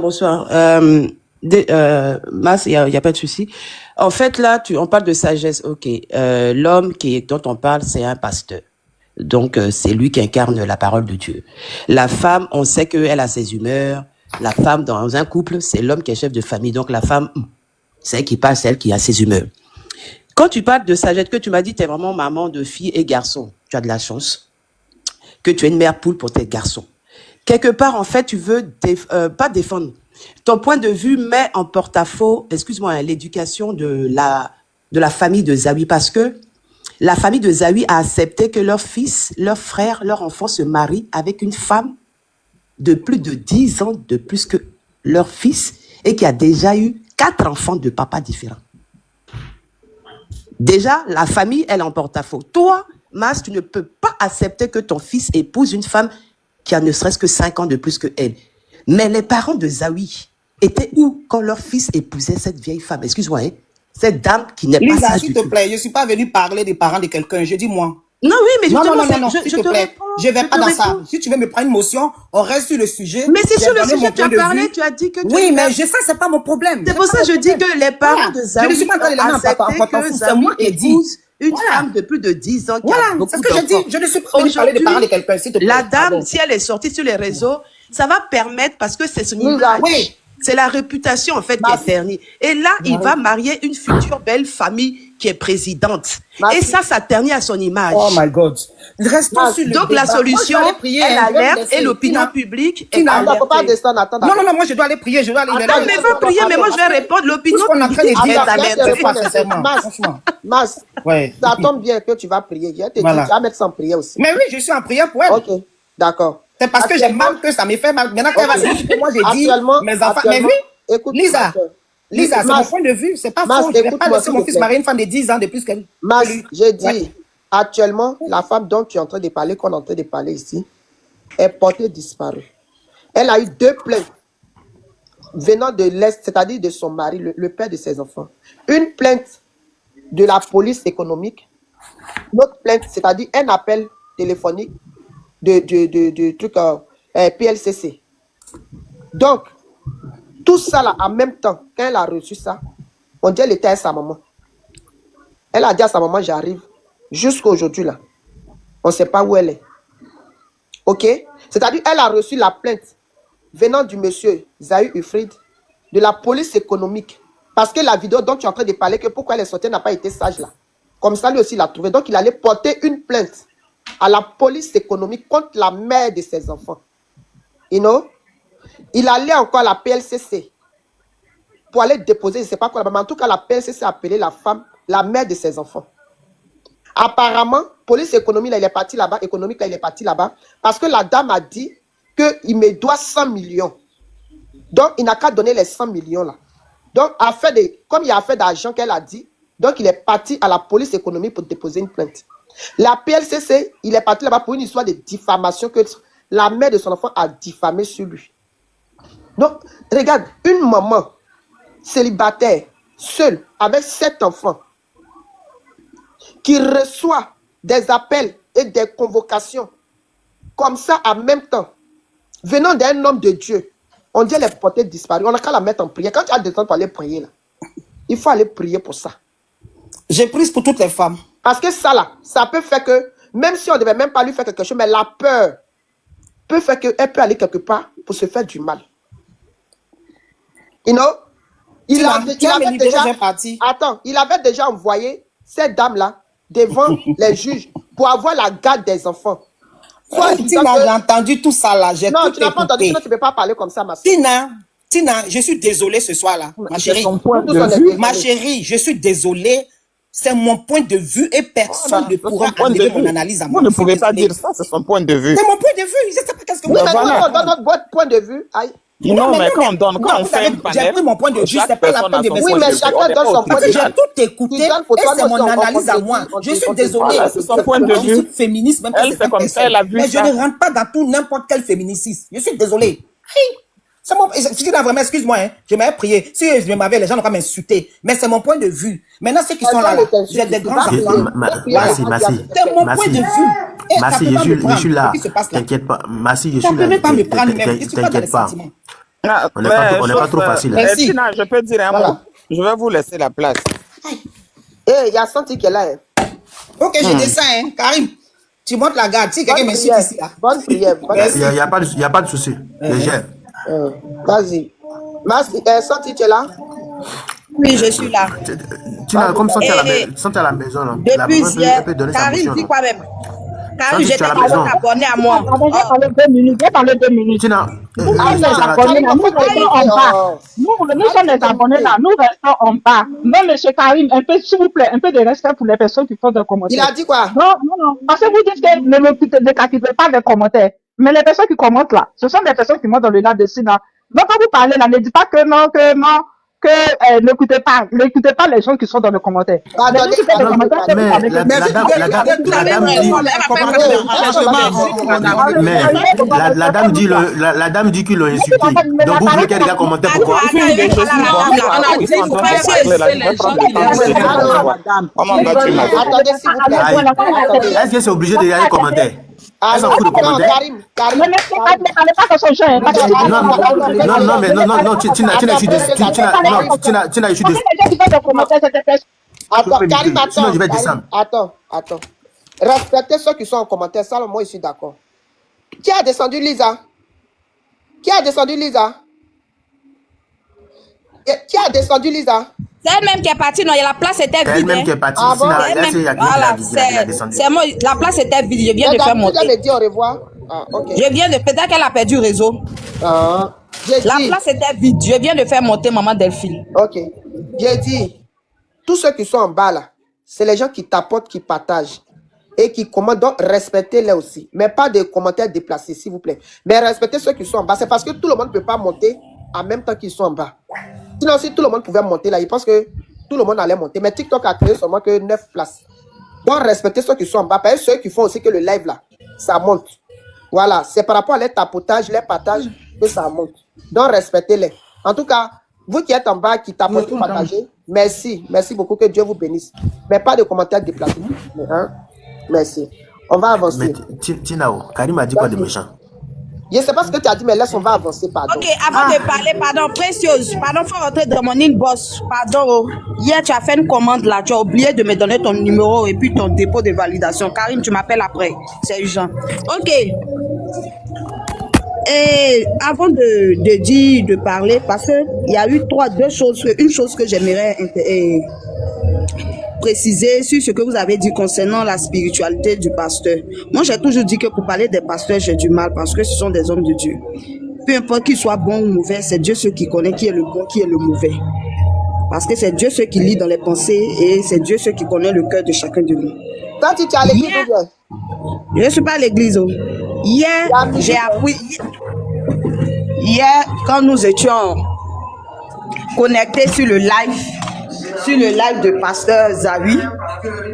Mas, il y a pas de souci. En fait, là, on parle de sagesse. Ok. L'homme dont on parle, c'est un pasteur. Donc, c'est lui qui incarne la parole de Dieu. La femme, on sait qu'elle a ses humeurs. La femme, dans un couple, c'est l'homme qui est chef de famille. Donc, la femme, c'est elle qui parle, c'est elle qui a ses humeurs. Quand tu parles de sagesse, que tu m'as dit, tu es vraiment maman de filles et garçons. Tu as de la chance. Que tu es une mère poule pour tes garçons. Quelque part, en fait, tu veux pas défendre. Ton point de vue met en porte-à-faux, excuse-moi, l'éducation de la famille de Zawi, parce que la famille de Zawi a accepté que leur fils, leur frère, leur enfant se marient avec une femme de plus de 10 ans de plus que leur fils et qui a déjà eu 4 enfants de papas différents. Déjà, la famille, elle est en porte-à-faux. Toi, Mas, tu ne peux pas accepter que ton fils épouse une femme qui a ne serait-ce que 5 ans de plus que elle. Mais les parents de Zawi étaient où quand leur fils épousait cette vieille femme? Excuse-moi, hein? Cette dame qui n'est pas sage s'il te plaît, je ne suis pas venu parler des parents de quelqu'un, je dis moi. Non, oui, mais justement, non, s'il te plaît, je ne vais pas dans ça. Si tu veux me prendre une motion, on reste sur le sujet. Mais c'est sur le sujet que tu as parlé, tu as dit que tu... Oui, mais ça, c'est pas mon problème. C'est pour ça que je dis que les parents de Zawi je ne suis pas allé là que Zawi épouse une femme de plus de 10 ans qui a beaucoup d'enfants. C'est ce que je dis, je ne suis pas venu parler des parents de quelqu'un, s'il te plaît. La dame, si elle est sortie sur les réseaux, ça va permettre, parce que c'est son image. Oui. C'est la réputation, en fait, qui est ternie. Et là, il va marier une future belle famille qui est présidente. Et ça ternit à son image. Oh my God. Restons sur le Donc, la solution, elle alerte et l'opinion publique est alertée. Non, moi, je dois aller prier. Attends, mais va prier, mais moi, je vais répondre. L'opinion publique est alertée. Mas, ça tombe bien que tu vas prier. Je te dis, tu vas mettre ça en prière aussi. Mais oui, je suis en prière pour elle. Ok, d'accord. C'est parce que j'ai mal que ça me fait mal. Maintenant qu'elle va dire que moi j'ai dit mes enfants. Mais oui, écoute, Lisa, Lisa, c'est mon point de vue. C'est pas faux. Je ne vais pas laisser mon fils marier une femme de 10 ans de plus qu'elle. Mas, j'ai dit, actuellement, la femme dont tu es en train de parler, qu'on est en train de parler ici, est portée disparue. Elle a eu 2 plaintes venant de l'Est, c'est-à-dire de son mari, le père de ses enfants. Une plainte de la police économique, l'autre plainte, c'est-à-dire un appel téléphonique de truc PLCC. Donc, tout ça là, en même temps, quand elle a reçu ça, on dit qu'elle était à sa maman. Elle a dit à sa maman, j'arrive. Jusqu'à aujourd'hui là, on ne sait pas où elle est. Ok? C'est-à-dire elle a reçu la plainte venant du monsieur Zahir Ufrid, de la police économique. Parce que la vidéo dont tu es en train de parler, que pourquoi elle est sortie n'a pas été sage là. Comme ça, lui aussi l'a trouvé. Donc, il allait porter une plainte à la police économique contre la mère de ses enfants. You know? Il allait encore à la PLCC pour aller déposer, je ne sais pas quoi, mais en tout cas, la PLCC a appelé la femme, la mère de ses enfants. Apparemment, police économique, là, il est parti là-bas, économique, là, il est parti là-bas, parce que la dame a dit qu'il me doit 100 millions. Donc, il n'a qu'à donner les 100 millions là. Donc, comme il y a affaire d'argent qu'elle a dit, donc il est parti à la police économique pour déposer une plainte. La PLCC, il est parti là-bas pour une histoire de diffamation que la mère de son enfant a diffamé sur lui. Donc, regarde, une maman célibataire, seule, avec 7 enfants, qui reçoit des appels et des convocations comme ça en même temps, venant d'un homme de Dieu, on dit elle est portée disparue. On n'a qu'à la mettre en prière. Quand tu as des temps pour aller prier, là, il faut aller prier pour ça. J'ai prise pour toutes les femmes. Parce que ça, là, ça peut faire que, même si on ne devait même pas lui faire quelque chose, mais la peur peut faire qu'elle peut aller quelque part pour se faire du mal. You know? Il avait déjà envoyé cette dame-là devant les juges pour avoir la garde des enfants. Tina, j'ai entendu tout ça là. Non, tu n'as pas entendu, sinon tu ne peux pas parler comme ça, ma soeur. Tina, je suis désolée ce soir là, ma chérie. Ma chérie, je suis désolée. C'est mon point de vue et personne ne pourra enlever mon analyse à moi. Vous ne pouvez pas dire ça, c'est son point de vue. C'est mon point de vue. Je ne sais pas qu'est-ce que vous dites. On donne notre point de vue. Aïe. Non, mais quand on fait un panel, j'ai pris mon point de vue, c'est pas la peine de me... Oui, mais chacun donne son point de vue. J'ai tout écouté et c'est mon analyse à moi. Je suis désolée. C'est son point de vue. Féministe, même elle, c'est comme ça, elle a vu ça. Mais je ne rentre pas dans tout n'importe quel féminiciste. Je suis désolée. C'est mon... Si tu vraiment, excuse-moi, hein, je m'avais prié. Si je m'avais, les gens n'ont pas m'insulter. Mais c'est mon point de vue. Maintenant, ceux qui sont là, j'ai des grands enfants. C'est mon point de vue. Massi, je suis là. T'inquiète pas. Massi, je suis là. T'inquiète pas. On n'est pas trop facile. Tina, je peux dire un mot. Je vais vous laisser la place. Il y a Santi qui est là. Ok, je descends, hein. Karim, tu montes la garde. Si quelqu'un m'insulte ici, là. Bonne prière. Il n'y a pas de souci. Vas-y. Santi, tu es là? Oui, je suis là. Tina, comme Santi à la maison, là. Depuis hier, Karim, dis quoi même? Karim, j'étais toujours abonné à moi. J'ai parlé 2 minutes. Tina, nous sommes les abonnés là, nous restons en bas. Nous sommes les abonnés là, nous restons en bas. Mais monsieur Karim, un peu, s'il vous plaît, un peu de respect pour les personnes qui font des commentaires. Il a dit quoi? Non. Parce que vous dites que ne captivez pas les commentaires. Mais les personnes qui commentent là, ce sont des personnes qui montent dans le là-dessus là. Donc quand vous parlez là, ne dites pas que non, n'écoutez pas les gens qui sont dans le commentaire. La dame dit qu'ils l'ont insulté. Donc vous voulez qu'elle ait commenté pourquoi? Est-ce que c'est obligé de y aller commenter? Non, Tina, je suis désolé. Attends, Karim, attends. Respectez ceux qui sont en commentaire, ça, moi, je suis d'accord. Qui a descendu Lisa? C'est elle-même qui est partie, non, la place était vide. C'est elle-même qui est partie. C'est moi, la place était vide, je viens de faire monter. Elle me dit au revoir. Je viens de, peut-être qu'elle a perdu le réseau. La place était vide, je viens de faire monter maman Delphine. Ok, j'ai dit, tous ceux qui sont en bas là, c'est les gens qui tapotent, qui partagent et qui commentent, donc respectez-les aussi. Mais pas de commentaires déplacés, s'il vous plaît. Mais respectez ceux qui sont en bas, c'est parce que tout le monde ne peut pas monter en même temps qu'ils sont en bas. Sinon, si tout le monde pouvait monter là, il pense que tout le monde allait monter. Mais TikTok a créé seulement que 9 places. Donc, respectez ceux qui sont en bas. Parce que ceux qui font aussi que le live là, ça monte. Voilà, c'est par rapport à les tapotages, les partages que ça monte. Donc, respectez-les. En tout cas, vous qui êtes en bas, qui tapotez, qui partagez, merci. Merci beaucoup, que Dieu vous bénisse. Mais pas de commentaires déplacés. Merci. On va avancer. Mais Tinao, Karim a dit quoi de méchant? Je ne sais pas ce que tu as dit, mais laisse, on va avancer, pardon. Ok, avant de parler, pardon, Précieuse, pardon, faut rentrer dans mon inbox, pardon. Hier, tu as fait une commande là, tu as oublié de me donner ton numéro et puis ton dépôt de validation. Karim, tu m'appelles après, c'est urgent. Ok. Et avant de dire, de parler, parce qu'il y a eu deux choses, une chose que j'aimerais préciser sur ce que vous avez dit concernant la spiritualité du pasteur. Moi, j'ai toujours dit que pour parler des pasteurs, j'ai du mal parce que ce sont des hommes de Dieu. Peu importe qu'ils soient bons ou mauvais, c'est Dieu ceux qui connaît qui est le bon, qui est le mauvais. Parce que c'est Dieu ceux qui lit dans les pensées et c'est Dieu ceux qui connaît le cœur de chacun de nous. Quand tu es à l'église, je ne suis pas à l'église. Hier, j'ai appris. Hier, quand nous étions connectés sur le live de Pasteur Zawi,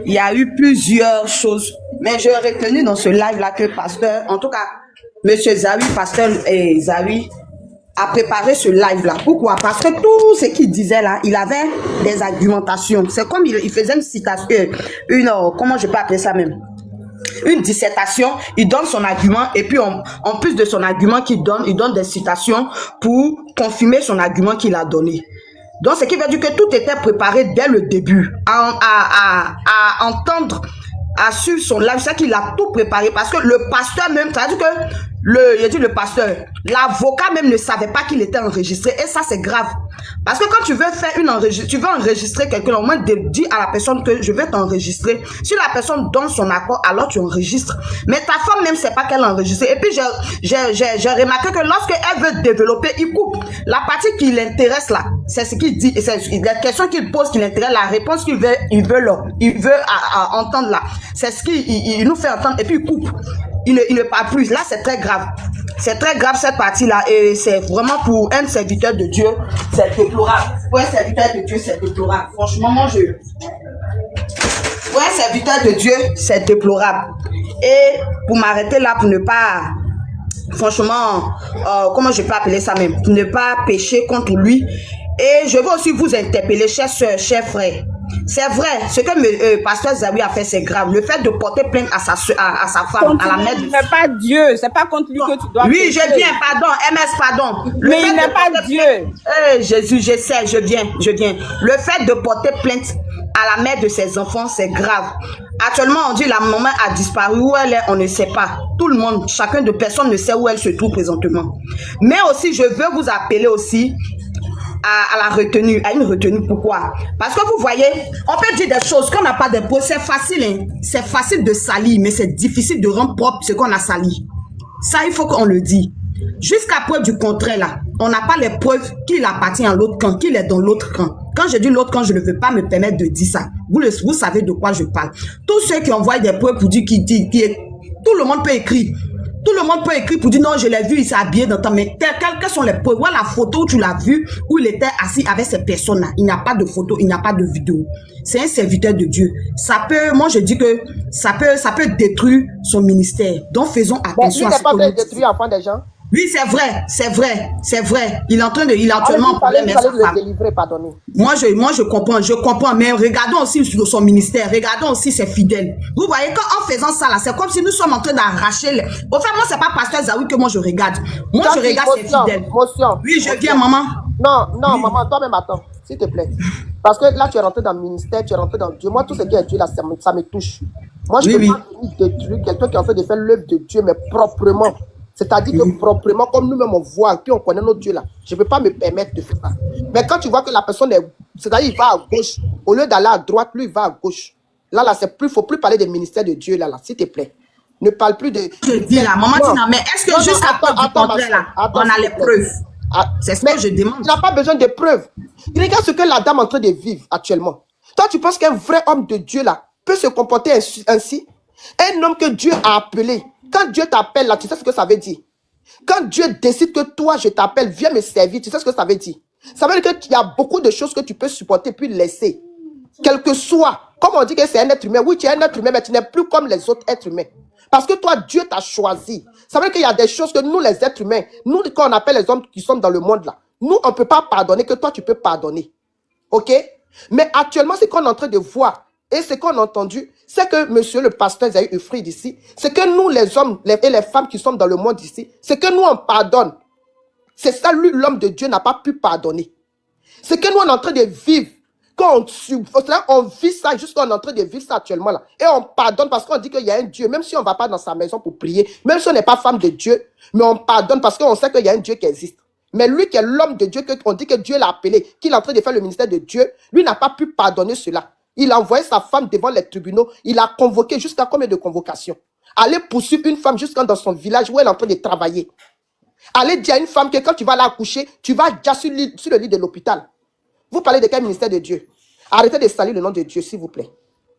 il y a eu plusieurs choses. Mais j'ai retenu dans ce live-là que Pasteur, en tout cas, Monsieur Zawi, Pasteur Zawi, a préparé ce live-là. Pourquoi? Parce que tout ce qu'il disait là, il avait des argumentations. C'est comme il faisait une citation, comment je peux appeler ça même? Une dissertation, il donne son argument et puis en plus de son argument qu'il donne, il donne des citations pour confirmer son argument qu'il a donné. Donc, ce qui veut dire que tout était préparé dès le début à entendre, à suivre son live. C'est qu'il a tout préparé parce que le pasteur même, ça veut dire que le pasteur, l'avocat même ne savait pas qu'il était enregistré et ça c'est grave. Parce que quand tu veux faire tu veux enregistrer quelqu'un, au moins dis à la personne que je vais t'enregistrer. Si la personne donne son accord, alors tu enregistres. Mais ta femme même sait pas qu'elle a enregistré. Et puis j'ai remarqué que lorsqu'elle veut développer, il coupe. La partie qui l'intéresse là, c'est ce qu'il dit, c'est la question qu'il pose qui l'intéresse, la réponse qu'il veut, il veut entendre là. C'est ce qu'il nous fait entendre et puis il coupe. Il ne parle plus. Là, c'est très grave. C'est très grave cette partie-là. Et c'est vraiment pour un serviteur de Dieu, c'est déplorable. Pour un serviteur de Dieu, c'est déplorable. Franchement, pour un serviteur de Dieu, c'est déplorable. Et pour m'arrêter là, pour ne pas... Franchement, comment je peux appeler ça même? Pour ne pas pécher contre lui. Et je veux aussi vous interpeller, chers soeurs, chers frères. C'est vrai, ce que Pasteur Zawi a fait, c'est grave. Le fait de porter plainte à sa femme, à la mère. Il n'est pas Dieu, c'est pas contre lui que tu dois. Oui, je viens, pardon, MS, pardon. Mais il n'est pas Dieu. Jésus, je sais, je viens. Le fait de porter plainte à la mère de ses enfants, c'est grave. Actuellement, on dit la maman a disparu. Où elle est, on ne sait pas. Tout le monde, chacun de personne ne sait où elle se trouve présentement. Mais aussi, je veux vous appeler aussi à la retenue, à une retenue. Pourquoi? Parce que vous voyez, on peut dire des choses qu'on n'a pas de preuves. C'est facile, hein? C'est facile de salir, mais c'est difficile de rendre propre ce qu'on a sali. Ça, il faut qu'on le dise. Jusqu'à preuve du contraire, là, on n'a pas les preuves qu'il appartient à l'autre camp, qu'il est dans l'autre camp. Quand je dis l'autre camp, je ne veux pas me permettre de dire ça. Vous savez de quoi je parle. Tous ceux qui envoient des preuves pour dire tout le monde peut écrire. Tout le monde peut écrire pour dire non, je l'ai vu, il s'est habillé dans temps. Mais quelles sont les preuves? Voilà la photo où tu l'as vu, où il était assis avec ces personnes-là. Il n'y a pas de photo, il n'y a pas de vidéo. C'est un serviteur de Dieu. Ça peut, moi je dis que ça peut détruire son ministère. Donc faisons attention à ce que il n'est pas détruire enfant des gens. Oui, c'est vrai. Il est actuellement en problème. Moi, je comprends, mais regardons aussi son ministère, regardons aussi ses fidèles. Vous voyez, en faisant ça, là, c'est comme si nous sommes en train d'arracher. Au fait, moi, c'est pas Pasteur Zawi que moi je regarde. Moi, je regarde ses fidèles. Oui, je viens, maman. Non, maman, toi-même, attends, s'il te plaît. Parce que là, tu es rentré dans le ministère, tu es rentré dans Dieu. Moi, tout ce qui est Dieu, là, ça me touche. Moi, je ne peux pas détruire quelqu'un qui est en train de faire l'œuvre de Dieu, mais proprement. C'est-à-dire que proprement, comme nous-mêmes on voit, puis on connaît notre Dieu là, je ne peux pas me permettre de faire ça. Mais quand tu vois que la personne est, c'est-à-dire il va à gauche, au lieu d'aller à droite, lui il va à gauche. Là, il faut plus parler des ministères de Dieu là, s'il te plaît. Ne parle plus de... Je dis là, maman Tina, mais est-ce que jusqu'à preuve du contraire là, on a les preuves? C'est ce que je demande. Tu n'as pas besoin de preuves. Regarde ce que la dame est en train de vivre actuellement. Toi, tu penses qu'un vrai homme de Dieu là peut se comporter ainsi? Un homme que Dieu a appelé. Quand Dieu t'appelle là, tu sais ce que ça veut dire. Quand Dieu décide que toi, je t'appelle, viens me servir, tu sais ce que ça veut dire. Ça veut dire qu'il y a beaucoup de choses que tu peux supporter puis laisser. Quel que soit. Comme on dit que c'est un être humain. Oui, tu es un être humain, mais tu n'es plus comme les autres êtres humains. Parce que toi, Dieu t'a choisi. Ça veut dire qu'il y a des choses que nous, les êtres humains, nous, quand on appelle les hommes qui sont dans le monde là, nous, on ne peut pas pardonner, que toi, tu peux pardonner. OK? Mais actuellement, ce qu'on est en train de voir et ce qu'on a entendu, c'est que monsieur le pasteur Zaï Ufrid ici, c'est que nous, les hommes et les femmes qui sommes dans le monde ici, c'est que nous, on pardonne. C'est ça, lui, l'homme de Dieu n'a pas pu pardonner. C'est que nous, on est en train de vivre. Quand on vit ça, jusqu'à on est en train de vivre ça actuellement là. Et on pardonne parce qu'on dit qu'il y a un Dieu, même si on ne va pas dans sa maison pour prier, même si on n'est pas femme de Dieu, mais on pardonne parce qu'on sait qu'il y a un Dieu qui existe. Mais lui qui est l'homme de Dieu, on dit que Dieu l'a appelé, qu'il est en train de faire le ministère de Dieu, lui n'a pas pu pardonner cela. Il a envoyé sa femme devant les tribunaux, il a convoqué jusqu'à combien de convocations? Aller poursuivre une femme jusqu'à dans son village où elle est en train de travailler. Aller dire à une femme que quand tu vas l'accoucher, tu vas déjà sur le lit de l'hôpital. Vous parlez de quel ministère de Dieu? Arrêtez de salir le nom de Dieu, s'il vous plaît.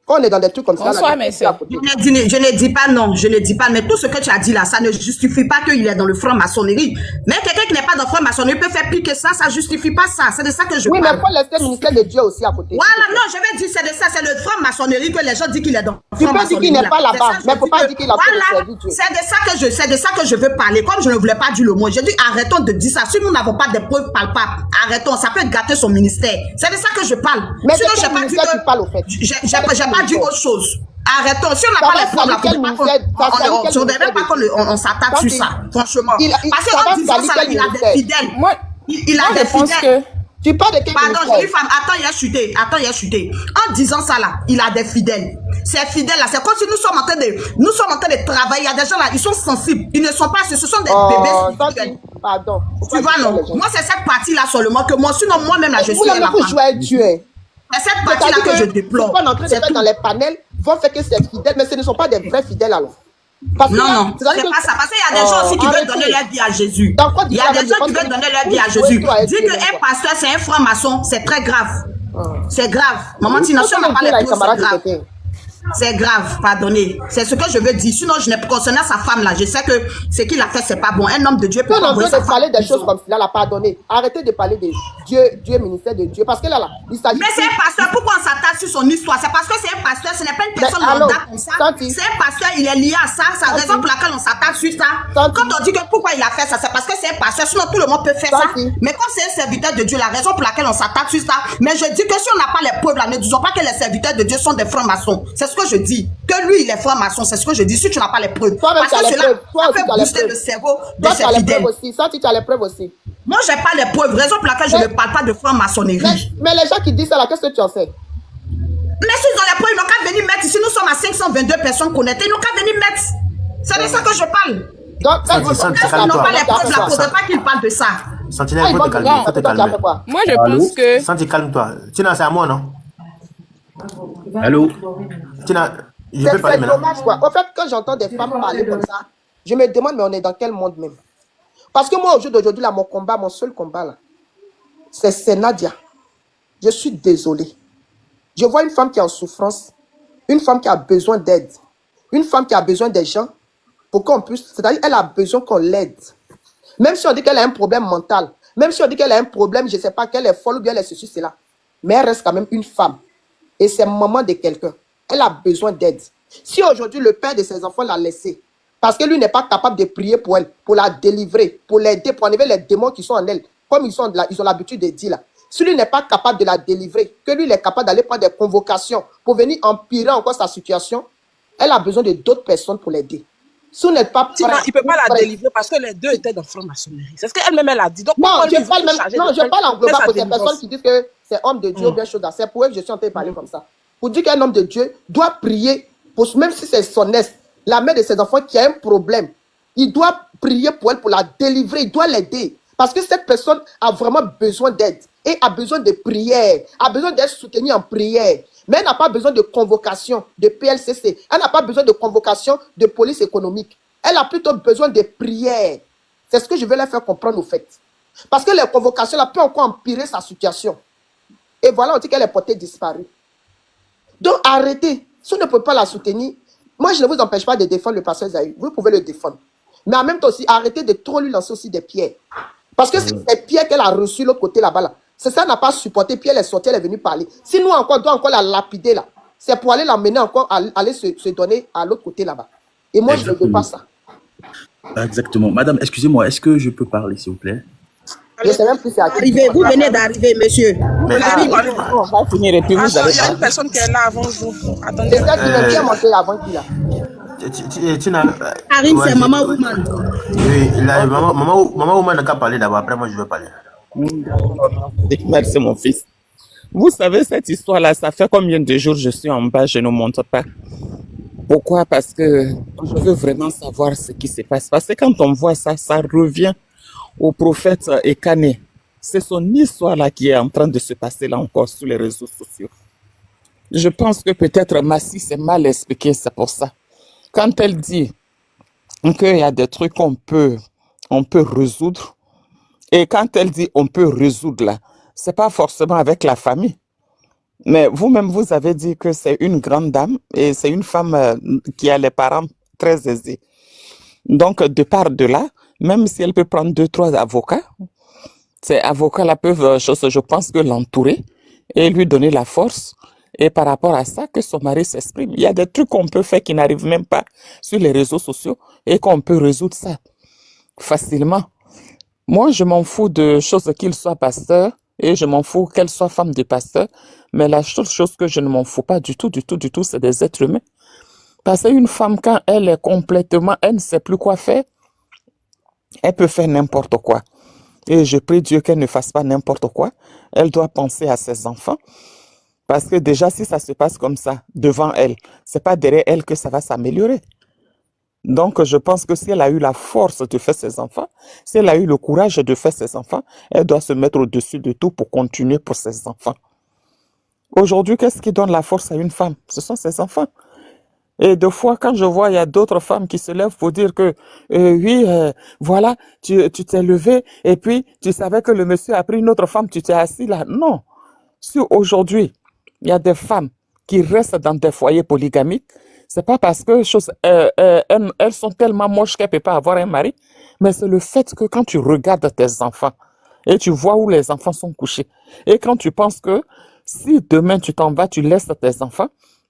Quand on est dans des trucs comme ça... Bonsoir, mes soeurs. Je ne dis pas non, je ne dis pas, mais tout ce que tu as dit là, ça ne justifie pas qu'il est dans le franc-maçonnerie. Mais quelqu'un qui n'est pas dans le franc-maçonnerie peut faire pire que ça, ça ne justifie pas ça. C'est de ça que je parle. Oui, mais il faut laisser le ministère de Dieu aussi à côté. Voilà, non, je vais dire, c'est de ça, c'est le franc-maçonnerie que les gens disent qu'il est dans le franc-maçonnerie. Tu peux dire qu'il n'est pas là-bas, mais il ne faut pas dire qu'il a fait le service Dieu. C'est de ça que je veux parler. Comme je ne voulais pas dire le mot, j'ai dit arrêtons de dire ça. Si nous n'avons pas de preuves palpables, arrêtons, ça peut gâter son ministère. C'est de ça que je parle. Mais sinon, je n'ai pas dit que tu parles au fait. J'ai pas dit autre chose. Arrêtons, si on n'a pas les preuves, on ne devrait pas qu'on s'attaque sur ça, franchement. Parce qu'en disant ça, il a des fidèles. Il a des fidèles. Tu parles de quel Pardon, jolie femme, attends, il a chuté. En disant ça là, il a des fidèles. Ces fidèles là, c'est comme si nous sommes en train de travailler. Il y a des gens là, ils sont sensibles. Ils ne sont pas, ce sont des bébés. Pardon. Tu vois, non? Moi, c'est cette partie là seulement que moi, sinon moi-même là, je suis là. Vous jouez Dieu. C'est cette partie là que je déplore. Ce qu'on est en train de faire dans les panels vont faire que c'est fidèle, mais ce ne sont pas des vrais fidèles alors. Parce non, c'est pas ça. Parce qu'il y a des gens aussi qui veulent donner leur vie à Jésus. Il y a des gens qui veulent donner leur vie à Jésus. Dire qu'un pasteur, c'est un franc-maçon, c'est très grave. C'est grave. Maman Tina, si on n'a pas les preuves, c'est grave. C'est grave, pardonnez. C'est ce que je veux dire. Sinon, je n'ai pas concernant sa femme là. Je sais que ce qu'il a fait, c'est pas bon. Un homme de Dieu peut pas envoyer sa femme. Parler des choses comme cela, la pardonner. Arrêtez de parler de Dieu, ministère de Dieu. Parce que là, il s'agit. Mais c'est un pasteur. Pourquoi on s'attaque sur son histoire? C'est parce que c'est un pasteur. Ce n'est pas une personne lambda comme ça. C'est un pasteur. Il est lié à ça. C'est la raison pour laquelle on s'attaque sur ça. Quand on dit que pourquoi il a fait ça, c'est parce que c'est un pasteur. Sinon, tout le monde peut faire ça. Mais comme c'est un serviteur de Dieu, la raison pour laquelle on s'attaque sur ça. Mais je dis que si on n'a pas les preuves là, ne disons pas que les serviteurs de Dieu sont des francs-maçons. C'est ce que je dis. Que lui, il est franc-maçon, c'est ce que je dis. Si tu n'as pas les preuves, parce que cela fait booster le cerveau de ses fidèles. Ça, tu as les preuves aussi. Moi, je n'ai pas les preuves, raison pour laquelle je ne parle pas de franc-maçonnerie. Mais les gens qui disent ça, là, qu'est-ce que tu en sais? Mais s'ils ont les preuves, ils n'ont qu'à venir mettre. Ici, nous sommes à 522 personnes connectées, ils n'ont qu'à venir mettre. C'est de ça que je parle. Donc, ils n'ont pas les preuves, là, il ne faudrait pas qu'ils parlent de ça. Sentinelle, il faut te calmer, il faut te calmer. Moi, je pense que... Santi, calme-toi. Tina, c'est à moi, non? Allô? Tina... C'est dommage quoi. En fait, quand j'entends des femmes parler comme ça, je me demande, mais on est dans quel monde même? Parce que moi, au jour d'aujourd'hui, là, mon seul combat, là, c'est Nadia. Je suis désolé. Je vois une femme qui est en souffrance, une femme qui a besoin d'aide, une femme qui a besoin des gens pour qu'on puisse, c'est-à-dire elle a besoin qu'on l'aide. Même si on dit qu'elle a un problème mental, même si on dit qu'elle a un problème, je ne sais pas, qu'elle est folle ou bien elle est ceci, cela, mais elle reste quand même une femme. Et c'est maman de quelqu'un. Elle a besoin d'aide. Si aujourd'hui le père de ses enfants l'a laissée, parce que lui n'est pas capable de prier pour elle, pour la délivrer, pour l'aider, pour enlever les démons qui sont en elle, comme ils ont l'habitude de dire là. Si lui n'est pas capable de la délivrer, que lui il est capable d'aller prendre des convocations pour venir empirer encore sa situation, elle a besoin de d'autres personnes pour l'aider. Si vous n'êtes pas prêt, il ne peut pas la délivrer parce que les deux étaient dans franc-maçonnerie. C'est ce qu'elle-même elle a dit. Donc, non, je parle en global pour ces personnes qui disent que c'est homme de Dieu ou bien chose à faire. Pour eux, je suis en train de parler comme ça. Pour dire qu'un homme de Dieu doit prier, même si c'est son est, la mère de ses enfants qui a un problème, il doit prier pour elle, pour la délivrer, il doit l'aider. Parce que cette personne a vraiment besoin d'aide et a besoin de prière, a besoin d'être soutenue en prière. Mais elle n'a pas besoin de convocation de PLCC, elle n'a pas besoin de convocation de police économique. Elle a plutôt besoin de prière. C'est ce que je vais leur faire comprendre au fait. Parce que les convocations là peuvent encore empirer sa situation. Et voilà, on dit qu'elle est portée disparue. Donc arrêtez. Si on ne peut pas la soutenir, moi je ne vous empêche pas de défendre le pasteur Zaï. Vous pouvez le défendre. Mais en même temps aussi, arrêtez de trop lui lancer aussi des pierres. Parce que c'est Pierre qu'elle a reçu l'autre côté là-bas. Là. C'est ça, elle n'a pas supporté. Pierre elle est sortie, elle est venue parler. Si nous encore, on doit encore la lapider là, c'est pour aller l'amener encore, aller se donner à l'autre côté là-bas. Et moi, je ne veux pas ça. Exactement. Madame, excusez-moi, est-ce que je peux parler, s'il vous plaît? Je sais même plus c'est à qui. Vous venez d'arriver, monsieur. On va finir et puis vous allez. Il y a une personne qui est là avant vous. Attendez. C'est ça qui vient bien monter avant qui là. Karim, c'est Maman Woman. Oui, Maman Woman n'a qu'à parler d'abord, après moi je vais parler. Merci mon fils. Vous savez, cette histoire-là, ça fait combien de jours je suis en bas, je ne monte pas. Pourquoi? Parce que je veux vraiment savoir ce qui se passe. Parce que quand on voit ça, ça revient au prophète Ekané. C'est son histoire-là qui est en train de se passer là encore sur les réseaux sociaux. Je pense que peut-être Massi s'est mal expliqué, c'est pour ça. Quand elle dit qu'il y a des trucs qu'on peut résoudre, et quand elle dit on peut résoudre là, c'est pas forcément avec la famille. Mais vous-même, vous avez dit que c'est une grande dame et c'est une femme qui a les parents très aisés. Donc, de part de là, même si elle peut prendre 2, 3 avocats, ces avocats-là peuvent, je pense, que l'entourer et lui donner la force. Et par rapport à ça, que son mari s'exprime. Il y a des trucs qu'on peut faire qui n'arrivent même pas sur les réseaux sociaux et qu'on peut résoudre ça facilement. Moi, je m'en fous de choses qu'il soit pasteur et je m'en fous qu'elle soit femme de pasteur. Mais la seule chose que je ne m'en fous pas du tout, c'est des êtres humains. Parce qu'une femme, quand elle est complètement, elle ne sait plus quoi faire, elle peut faire n'importe quoi. Et je prie Dieu qu'elle ne fasse pas n'importe quoi. Elle doit penser à ses enfants. Parce que déjà, si ça se passe comme ça, devant elle, c'est pas derrière elle que ça va s'améliorer. Donc, je pense que si elle a eu la force de faire ses enfants, si elle a eu le courage de faire ses enfants, elle doit se mettre au-dessus de tout pour continuer pour ses enfants. Aujourd'hui, qu'est-ce qui donne la force à une femme? Ce sont ses enfants. Et deux fois, quand je vois, il y a d'autres femmes qui se lèvent pour dire que, voilà, tu t'es levé et puis tu savais que le monsieur a pris une autre femme, tu t'es assis là. Non. Si aujourd'hui, il y a des femmes qui restent dans des foyers polygamiques, c'est pas parce que elles sont tellement moches qu'elles ne peuvent pas avoir un mari, mais c'est le fait que quand tu regardes tes enfants et tu vois où les enfants sont couchés, et quand tu penses que si demain tu t'en vas, tu laisses tes enfants,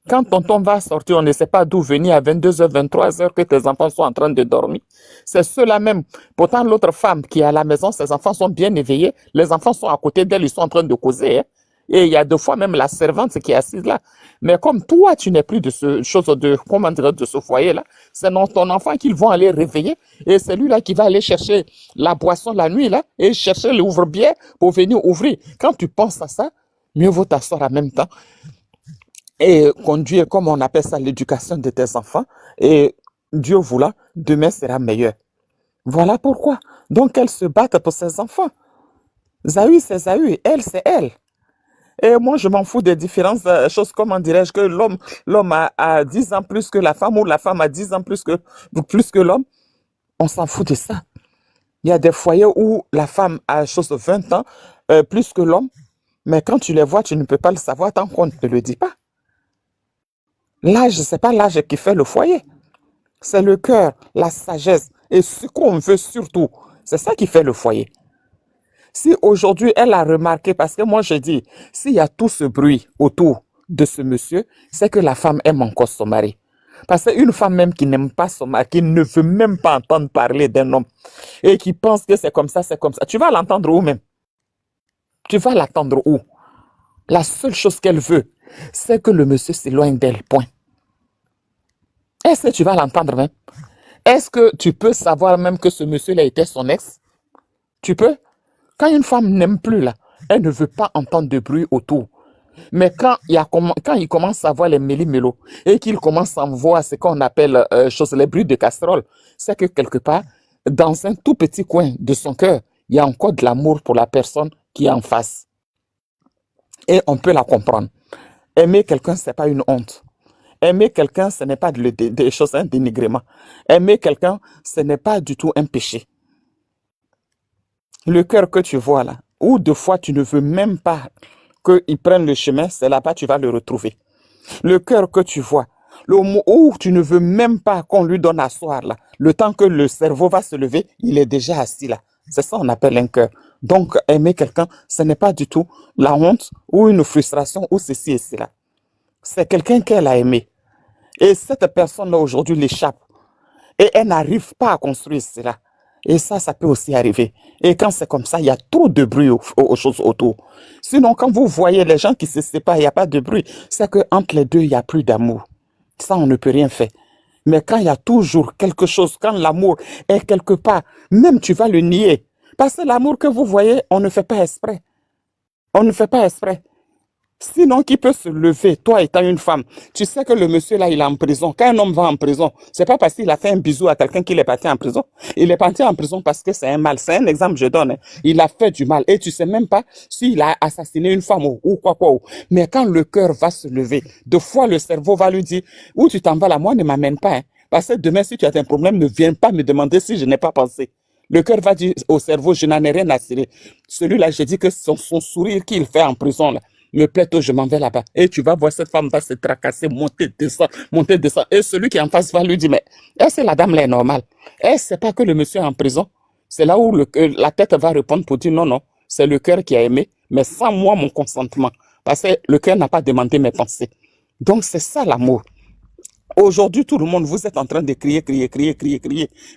quand tonton va sortir, on ne sait pas d'où venir à 22h, 23h que tes enfants sont en train de dormir. C'est ceux-là même. Pourtant, l'autre femme qui est à la maison, ses enfants sont bien éveillés, les enfants sont à côté d'elle, ils sont en train de causer, hein. Et il y a deux fois même la servante qui est assise là. Mais comme toi, tu n'es plus de ce chose de ce foyer-là, c'est ton enfant qu'ils vont aller réveiller. Et c'est lui là qui va aller chercher la boisson la nuit là et chercher l'ouvre-bière pour venir ouvrir. Quand tu penses à ça, mieux vaut t'asseoir en même temps et conduire, comme on appelle ça, l'éducation de tes enfants. Et Dieu voulant, demain sera meilleur. Voilà pourquoi. Donc, elle se bat pour ses enfants. Zahu, c'est Zahu. Elle, c'est elle. Et moi, je m'en fous des différentes choses, comment dirais-je, que l'homme a 10 ans plus que la femme ou la femme a 10 ans plus que l'homme. On s'en fout de ça. Il y a des foyers où la femme a 20 ans plus que l'homme, mais quand tu les vois, tu ne peux pas le savoir tant qu'on ne te le dit pas. L'âge, c'est pas l'âge qui fait le foyer. C'est le cœur, la sagesse et ce qu'on veut surtout. C'est ça qui fait le foyer. Si aujourd'hui, elle a remarqué, parce que moi je dis, s'il y a tout ce bruit autour de ce monsieur, c'est que la femme aime encore son mari. Parce qu'une femme même qui n'aime pas son mari, qui ne veut même pas entendre parler d'un homme, et qui pense que c'est comme ça, tu vas l'entendre où même? Tu vas l'attendre où? La seule chose qu'elle veut, c'est que le monsieur s'éloigne d'elle, point. Est-ce que tu vas l'entendre même? Est-ce que tu peux savoir même que ce monsieur-là était son ex? Tu peux? Quand une femme n'aime plus, là, elle ne veut pas entendre de bruit autour. Mais quand il commence à voir les méli-mélos et qu'il commence à voir ce qu'on appelle les bruits de casserole, c'est que quelque part, dans un tout petit coin de son cœur, il y a encore de l'amour pour la personne qui est en face. Et on peut la comprendre. Aimer quelqu'un, ce n'est pas une honte. Aimer quelqu'un, ce n'est pas des choses, un dénigrement. Aimer quelqu'un, ce n'est pas du tout un péché. Le cœur que tu vois là, ou deux fois tu ne veux même pas qu'il prenne le chemin, c'est là-bas que tu vas le retrouver. Le cœur que tu vois, où tu ne veux même pas qu'on lui donne à soir là, le temps que le cerveau va se lever, il est déjà assis là, C'est ça on appelle un cœur. Donc, aimer quelqu'un, ce n'est pas du tout la honte ou une frustration ou ceci et cela. C'est quelqu'un qu'elle a aimé. Et cette personne-là aujourd'hui l'échappe. Et elle n'arrive pas à construire cela. Et ça peut aussi arriver. Et quand c'est comme ça, il y a trop de bruit aux choses autour. Sinon, quand vous voyez les gens qui se séparent, il n'y a pas de bruit. C'est qu'entre les deux, il n'y a plus d'amour. Ça, on ne peut rien faire. Mais quand il y a toujours quelque chose, quand l'amour est quelque part, même tu vas le nier. Parce que l'amour que vous voyez, on ne fait pas exprès. On ne fait pas exprès. Sinon, qui peut se lever, toi étant une femme, tu sais que le monsieur là, il est en prison. Quand un homme va en prison, c'est pas parce qu'il a fait un bisou à quelqu'un qu'il est parti en prison. Il est parti en prison parce que c'est un mal. C'est un exemple que je donne. Hein. Il a fait du mal et tu sais même pas s'il a assassiné une femme ou quoi. Mais quand le cœur va se lever, deux fois le cerveau va lui dire, où tu t'en vas là, moi ne m'amène pas. Hein. Parce que demain, si tu as un problème, ne viens pas me demander si je n'ai pas pensé. Le cœur va dire au cerveau, je n'en ai rien à cirer. Celui-là, j'ai dit que son sourire qu'il fait en prison là, me plaît, toi, je m'en vais là-bas. Et tu vas voir cette femme va se tracasser, monter, descendre. Et celui qui est en face va lui dire, mais est-ce que la dame là est normale? Est-ce pas que le monsieur est en prison? C'est là où la tête va répondre pour dire, non, c'est le cœur qui a aimé, mais sans moi, mon consentement. Parce que le cœur n'a pas demandé mes pensées. Donc, c'est ça l'amour. Aujourd'hui, tout le monde, vous êtes en train de crier,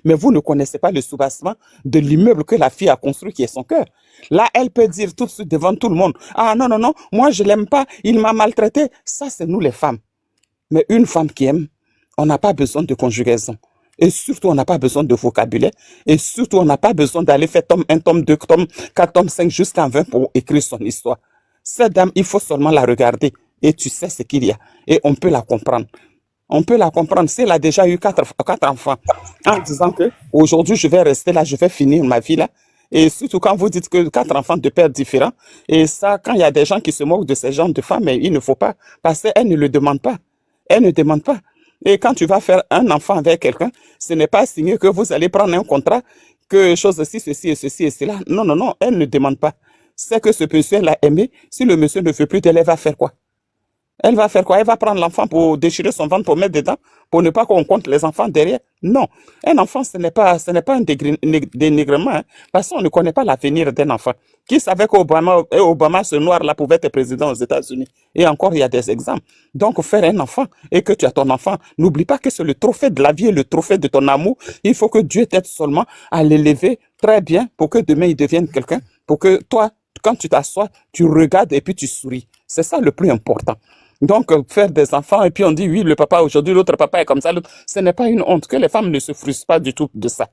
mais vous ne connaissez pas le soubassement de l'immeuble que la fille a construit qui est son cœur. Là, elle peut dire tout de suite devant tout le monde, ah non, moi je l'aime pas, il m'a maltraité. Ça, c'est nous les femmes. Mais une femme qui aime, on n'a pas besoin de conjugaison. Et surtout, on n'a pas besoin de vocabulaire. Et surtout, on n'a pas besoin d'aller faire tome 1, tome 2, tome 4, tome 5 jusqu'à 20 pour écrire son histoire. Cette dame, il faut seulement la regarder. Et tu sais ce qu'il y a. Et on peut la comprendre. On peut la comprendre. Si elle a déjà eu quatre enfants, en disant que aujourd'hui je vais rester là, je vais finir ma vie là. Et surtout quand vous dites que 4 enfants de pères différents, et ça, quand il y a des gens qui se moquent de ces genres de femmes, mais il ne faut pas, parce qu'elles ne le demandent pas. Elles ne demandent pas. Et quand tu vas faire un enfant avec quelqu'un, ce n'est pas signé que vous allez prendre un contrat, que chose ceci et cela. Non, elle ne demande pas. C'est que ce monsieur l'a aimé. Si le monsieur ne veut plus d'elle, elle va faire quoi? Elle va faire quoi? Elle va prendre l'enfant pour déchirer son ventre, pour mettre dedans, pour ne pas qu'on compte les enfants derrière? Non. Un enfant, ce n'est pas un dénigrement, hein, parce qu'on ne connaît pas l'avenir d'un enfant. Qui savait qu'Obama, ce noir-là, pouvait être président aux États-Unis? Et encore, il y a des exemples. Donc, faire un enfant et que tu as ton enfant, n'oublie pas que c'est le trophée de la vie et le trophée de ton amour. Il faut que Dieu t'aide seulement à l'élever très bien pour que demain, il devienne quelqu'un, pour que toi, quand tu t'assois, tu regardes et puis tu souris. C'est ça le plus important. Donc, faire des enfants, et puis on dit, oui, le papa aujourd'hui, l'autre papa est comme ça, ce n'est pas une honte, que les femmes ne se frustrent pas du tout de ça.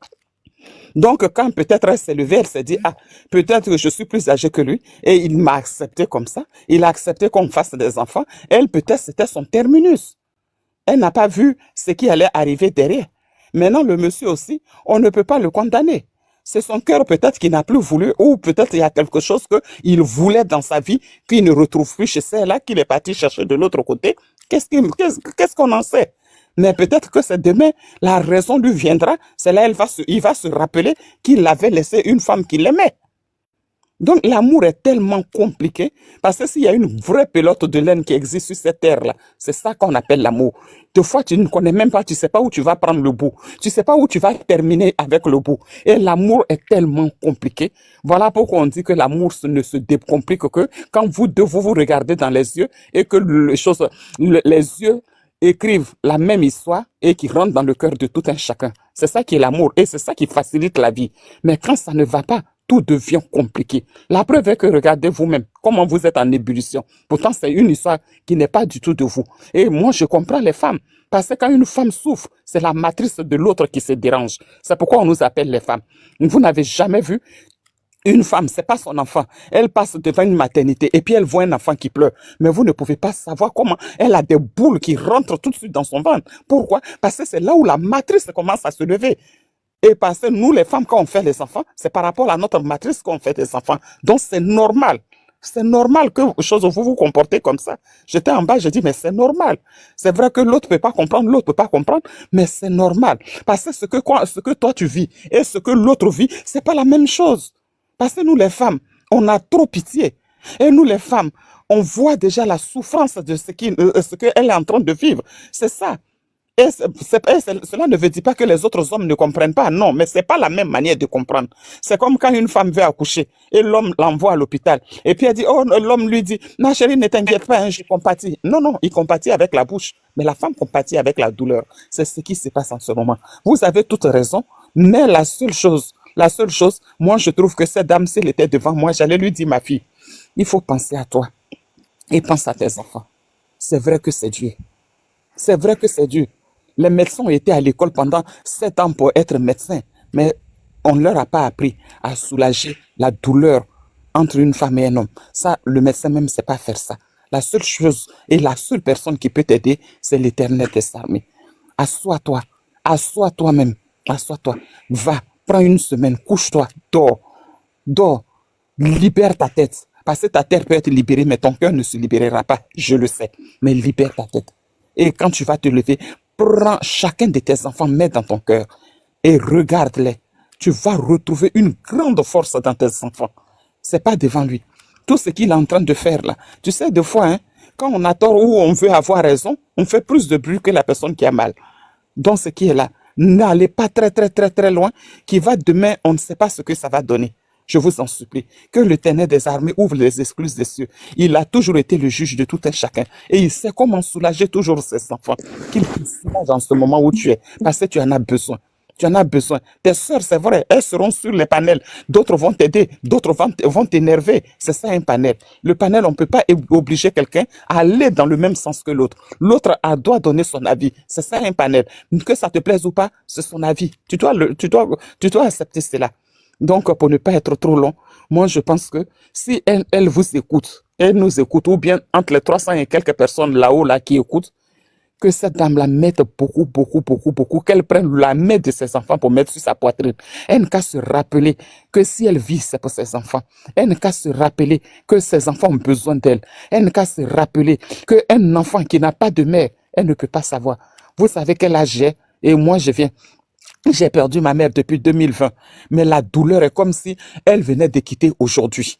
Donc, quand peut-être elle s'est levée, elle s'est dit, ah, peut-être que je suis plus âgée que lui, et il m'a accepté comme ça, il a accepté qu'on fasse des enfants, elle, peut-être, c'était son terminus. Elle n'a pas vu ce qui allait arriver derrière. Maintenant, le monsieur aussi, on ne peut pas le condamner. C'est son cœur peut-être qui n'a plus voulu, ou peut-être il y a quelque chose qu'il voulait dans sa vie, qu'il ne retrouve plus chez celle-là, qu'il est parti chercher de l'autre côté. Qu'est-ce qu'on en sait? Mais peut-être que c'est demain, la raison lui viendra, c'est là il va se rappeler qu'il avait laissé une femme qu'il aimait. Donc l'amour est tellement compliqué, parce que s'il y a une vraie pelote de laine qui existe sur cette terre-là, c'est ça qu'on appelle l'amour. Des fois, tu ne connais même pas, tu ne sais pas où tu vas prendre le bout. Tu ne sais pas où tu vas terminer avec le bout. Et l'amour est tellement compliqué. Voilà pourquoi on dit que l'amour ne se décomplique que quand vous deux, vous regardez dans les yeux et que les yeux écrivent la même histoire et qui rentrent dans le cœur de tout un chacun. C'est ça qui est l'amour et c'est ça qui facilite la vie. Mais quand ça ne va pas, tout devient compliqué. La preuve est que regardez vous-même comment vous êtes en ébullition. Pourtant, c'est une histoire qui n'est pas du tout de vous. Et moi, je comprends les femmes. Parce que quand une femme souffre, c'est la matrice de l'autre qui se dérange. C'est pourquoi on nous appelle les femmes. Vous n'avez jamais vu une femme, c'est pas son enfant. Elle passe devant une maternité et puis elle voit un enfant qui pleure. Mais vous ne pouvez pas savoir comment elle a des boules qui rentrent tout de suite dans son ventre. Pourquoi? Parce que c'est là où la matrice commence à se lever. Et parce que nous, les femmes, quand on fait les enfants, c'est par rapport à notre matrice qu'on fait des enfants. Donc, c'est normal. C'est normal que vous vous comportez comme ça. J'étais en bas, je dis, mais c'est normal. C'est vrai que l'autre peut pas comprendre, mais c'est normal. Parce que ce que toi tu vis et ce que l'autre vit, c'est pas la même chose. Parce que nous, les femmes, on a trop pitié. Et nous, les femmes, on voit déjà la souffrance de ce qu'elle est en train de vivre. C'est ça. Cela ne veut dire pas que les autres hommes ne comprennent pas. Non, mais c'est pas la même manière de comprendre. C'est comme quand une femme veut accoucher et l'homme l'envoie à l'hôpital. Et puis elle dit, oh, l'homme lui dit, ma chérie, ne t'inquiète pas, hein, je compatis. Non, non, il compatit avec la bouche. Mais la femme compatit avec la douleur. C'est ce qui se passe en ce moment. Vous avez toute raison, mais la seule chose, moi je trouve que cette dame, s'il était devant moi, j'allais lui dire, ma fille, il faut penser à toi et pense à tes enfants. C'est vrai que c'est Dieu. C'est vrai que c'est Dieu. Les médecins ont été à l'école pendant 7 ans pour être médecins, mais on ne leur a pas appris à soulager la douleur entre une femme et un homme. Ça, le médecin même ne sait pas faire ça. La seule chose et la seule personne qui peut t'aider, c'est l'Éternel des armées. Assois-toi, assois toi-même, assois-toi. Va, prends une semaine, couche-toi, dors, libère ta tête. Parce que ta tête peut être libérée, mais ton cœur ne se libérera pas, je le sais. Mais libère ta tête. Et quand tu vas te lever, prends chacun de tes enfants, mets dans ton cœur et regarde-les. Tu vas retrouver une grande force dans tes enfants. C'est pas devant lui. Tout ce qu'il est en train de faire là. Tu sais, des fois, hein, quand on a tort ou on veut avoir raison, on fait plus de bruit que la personne qui a mal. Donc, ce qui est là, n'allez pas très loin, qui va demain, on ne sait pas ce que ça va donner. Je vous en supplie, que l'Éternel des armées ouvre les excluses des cieux. Il a toujours été le juge de tout un chacun. Et il sait comment soulager toujours ses enfants. Qu'il te soulage en ce moment où tu es. Parce que tu en as besoin. Tu en as besoin. Tes sœurs, c'est vrai, elles seront sur les panels. D'autres vont t'aider. D'autres vont t'énerver. C'est ça un panel. Le panel, on ne peut pas obliger quelqu'un à aller dans le même sens que l'autre. L'autre doit donner son avis. C'est ça un panel. Que ça te plaise ou pas, c'est son avis. Tu dois accepter cela. Donc, pour ne pas être trop long, moi, je pense que si elle vous écoute, elle nous écoute, ou bien entre les 300 et quelques personnes là-haut, là, qui écoutent, que cette dame-là mette beaucoup, qu'elle prenne la main de ses enfants pour mettre sur sa poitrine. Elle n'a qu'à se rappeler que si elle vit, c'est pour ses enfants. Elle n'a qu'à se rappeler que ses enfants ont besoin d'elle. Elle n'a qu'à se rappeler qu'un enfant qui n'a pas de mère, elle ne peut pas savoir. Vous savez quel âge j'ai, et moi, j'ai perdu ma mère depuis 2020, mais la douleur est comme si elle venait de quitter aujourd'hui.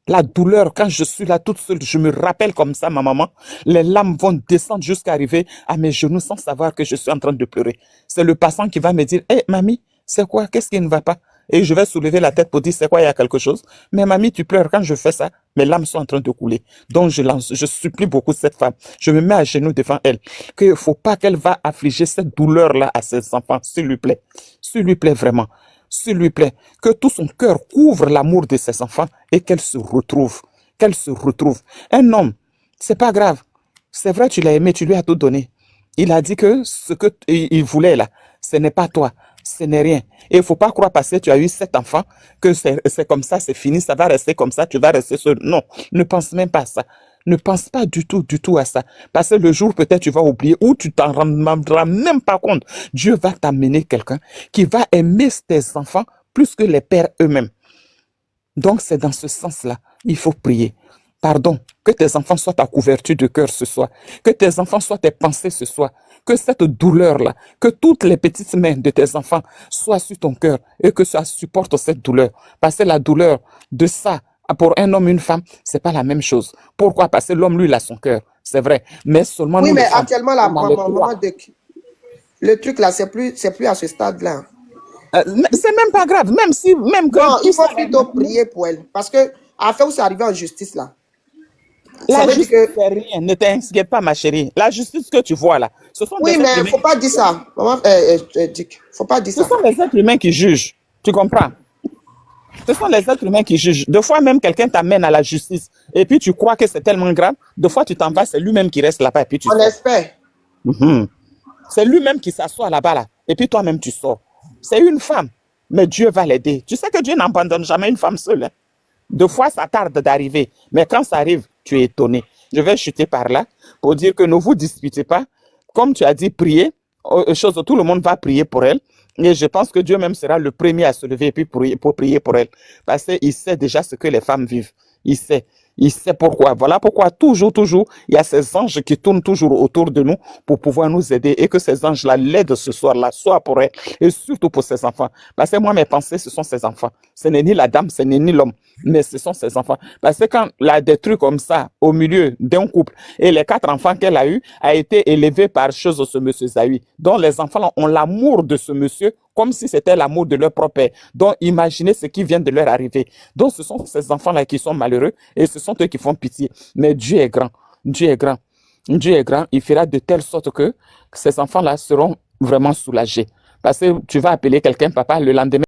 La douleur, quand je suis là toute seule, je me rappelle comme ça ma maman, les larmes vont descendre jusqu'à arriver à mes genoux sans savoir que je suis en train de pleurer. C'est le passant qui va me dire, hé mamie, c'est quoi, qu'est-ce qui ne va pas? Et je vais soulever la tête pour dire, c'est quoi, il y a quelque chose? Mais mamie, tu pleures. Quand je fais ça, mes larmes sont en train de couler. Donc je supplie beaucoup cette femme. Je me mets à genoux devant elle. Qu'il ne faut pas qu'elle va affliger cette douleur-là à ses enfants, s'il lui plaît. S'il lui plaît vraiment. S'il lui plaît. Que tout son cœur couvre l'amour de ses enfants et qu'elle se retrouve. Qu'elle se retrouve. Un homme, c'est pas grave. C'est vrai, tu l'as aimé, tu lui as tout donné. Il a dit que ce qu'il voulait là, ce n'est pas toi. Ce n'est rien. Et il ne faut pas croire parce que tu as eu 7 enfants que c'est comme ça, c'est fini, ça va rester comme ça, tu vas rester seul. Non, ne pense même pas à ça. Ne pense pas du tout à ça. Parce que le jour peut-être tu vas oublier ou tu t'en rendras même pas compte. Dieu va t'amener quelqu'un qui va aimer tes enfants plus que les pères eux-mêmes. Donc c'est dans ce sens-là, il faut prier. Pardon, que tes enfants soient ta couverture de cœur ce soir. Que tes enfants soient tes pensées ce soir. Que cette douleur-là, que toutes les petites mains de tes enfants soient sur ton cœur et que ça supporte cette douleur. Parce que la douleur de ça, pour un homme, une femme, c'est pas la même chose. Pourquoi? Parce que l'homme, lui, il a son cœur. C'est vrai. Mais seulement oui, nous, mais les femmes, actuellement, là, le truc là, c'est plus à ce stade-là. c'est même pas grave. Même que... Non, il faut plutôt prier pour elle. Parce que, à faire où c'est arrivé en justice, là. La justice, c'est rien. Ne t'inquiète pas, ma chérie. La justice que tu vois là, ce sont oui, mais il ne faut pas dire ça. Maman, Dick, faut pas dire ça. Ce sont les êtres humains qui jugent. Tu comprends? Ce sont les êtres humains qui jugent. Des fois, même quelqu'un t'amène à la justice et puis tu crois que c'est tellement grave. Des fois, tu t'en vas, c'est lui-même qui reste là-bas et puis tu sors. On espère. C'est lui-même qui s'assoit là-bas là. Et puis toi-même, tu sors. C'est une femme, mais Dieu va l'aider. Tu sais que Dieu n'abandonne jamais une femme seule. Hein? Des fois, ça tarde d'arriver. Mais quand ça arrive, tu es étonné. Je vais chuter par là pour dire que ne vous disputez pas. Comme tu as dit, priez. Tout le monde va prier pour elle. Et je pense que Dieu même sera le premier à se lever et puis pour prier pour elle. Parce qu'il sait déjà ce que les femmes vivent. Il sait. Il sait pourquoi. Voilà pourquoi toujours, il y a ces anges qui tournent toujours autour de nous pour pouvoir nous aider et que ces anges-là l'aident ce soir-là, soit pour elle et surtout pour ses enfants. Parce que moi, mes pensées, ce sont ses enfants. Ce n'est ni la dame, ce n'est ni l'homme, mais ce sont ses enfants. Parce que quand elle a des trucs comme ça au milieu d'un couple et les 4 enfants qu'elle a eus a été élevés par chose de ce monsieur Zawi. Donc les enfants ont l'amour de ce monsieur comme si c'était l'amour de leur propre père. Donc, imaginez ce qui vient de leur arriver. Donc, ce sont ces enfants-là qui sont malheureux et ce sont eux qui font pitié. Mais Dieu est grand. Dieu est grand. Dieu est grand. Il fera de telle sorte que ces enfants-là seront vraiment soulagés. Parce que tu vas appeler quelqu'un, papa, le lendemain,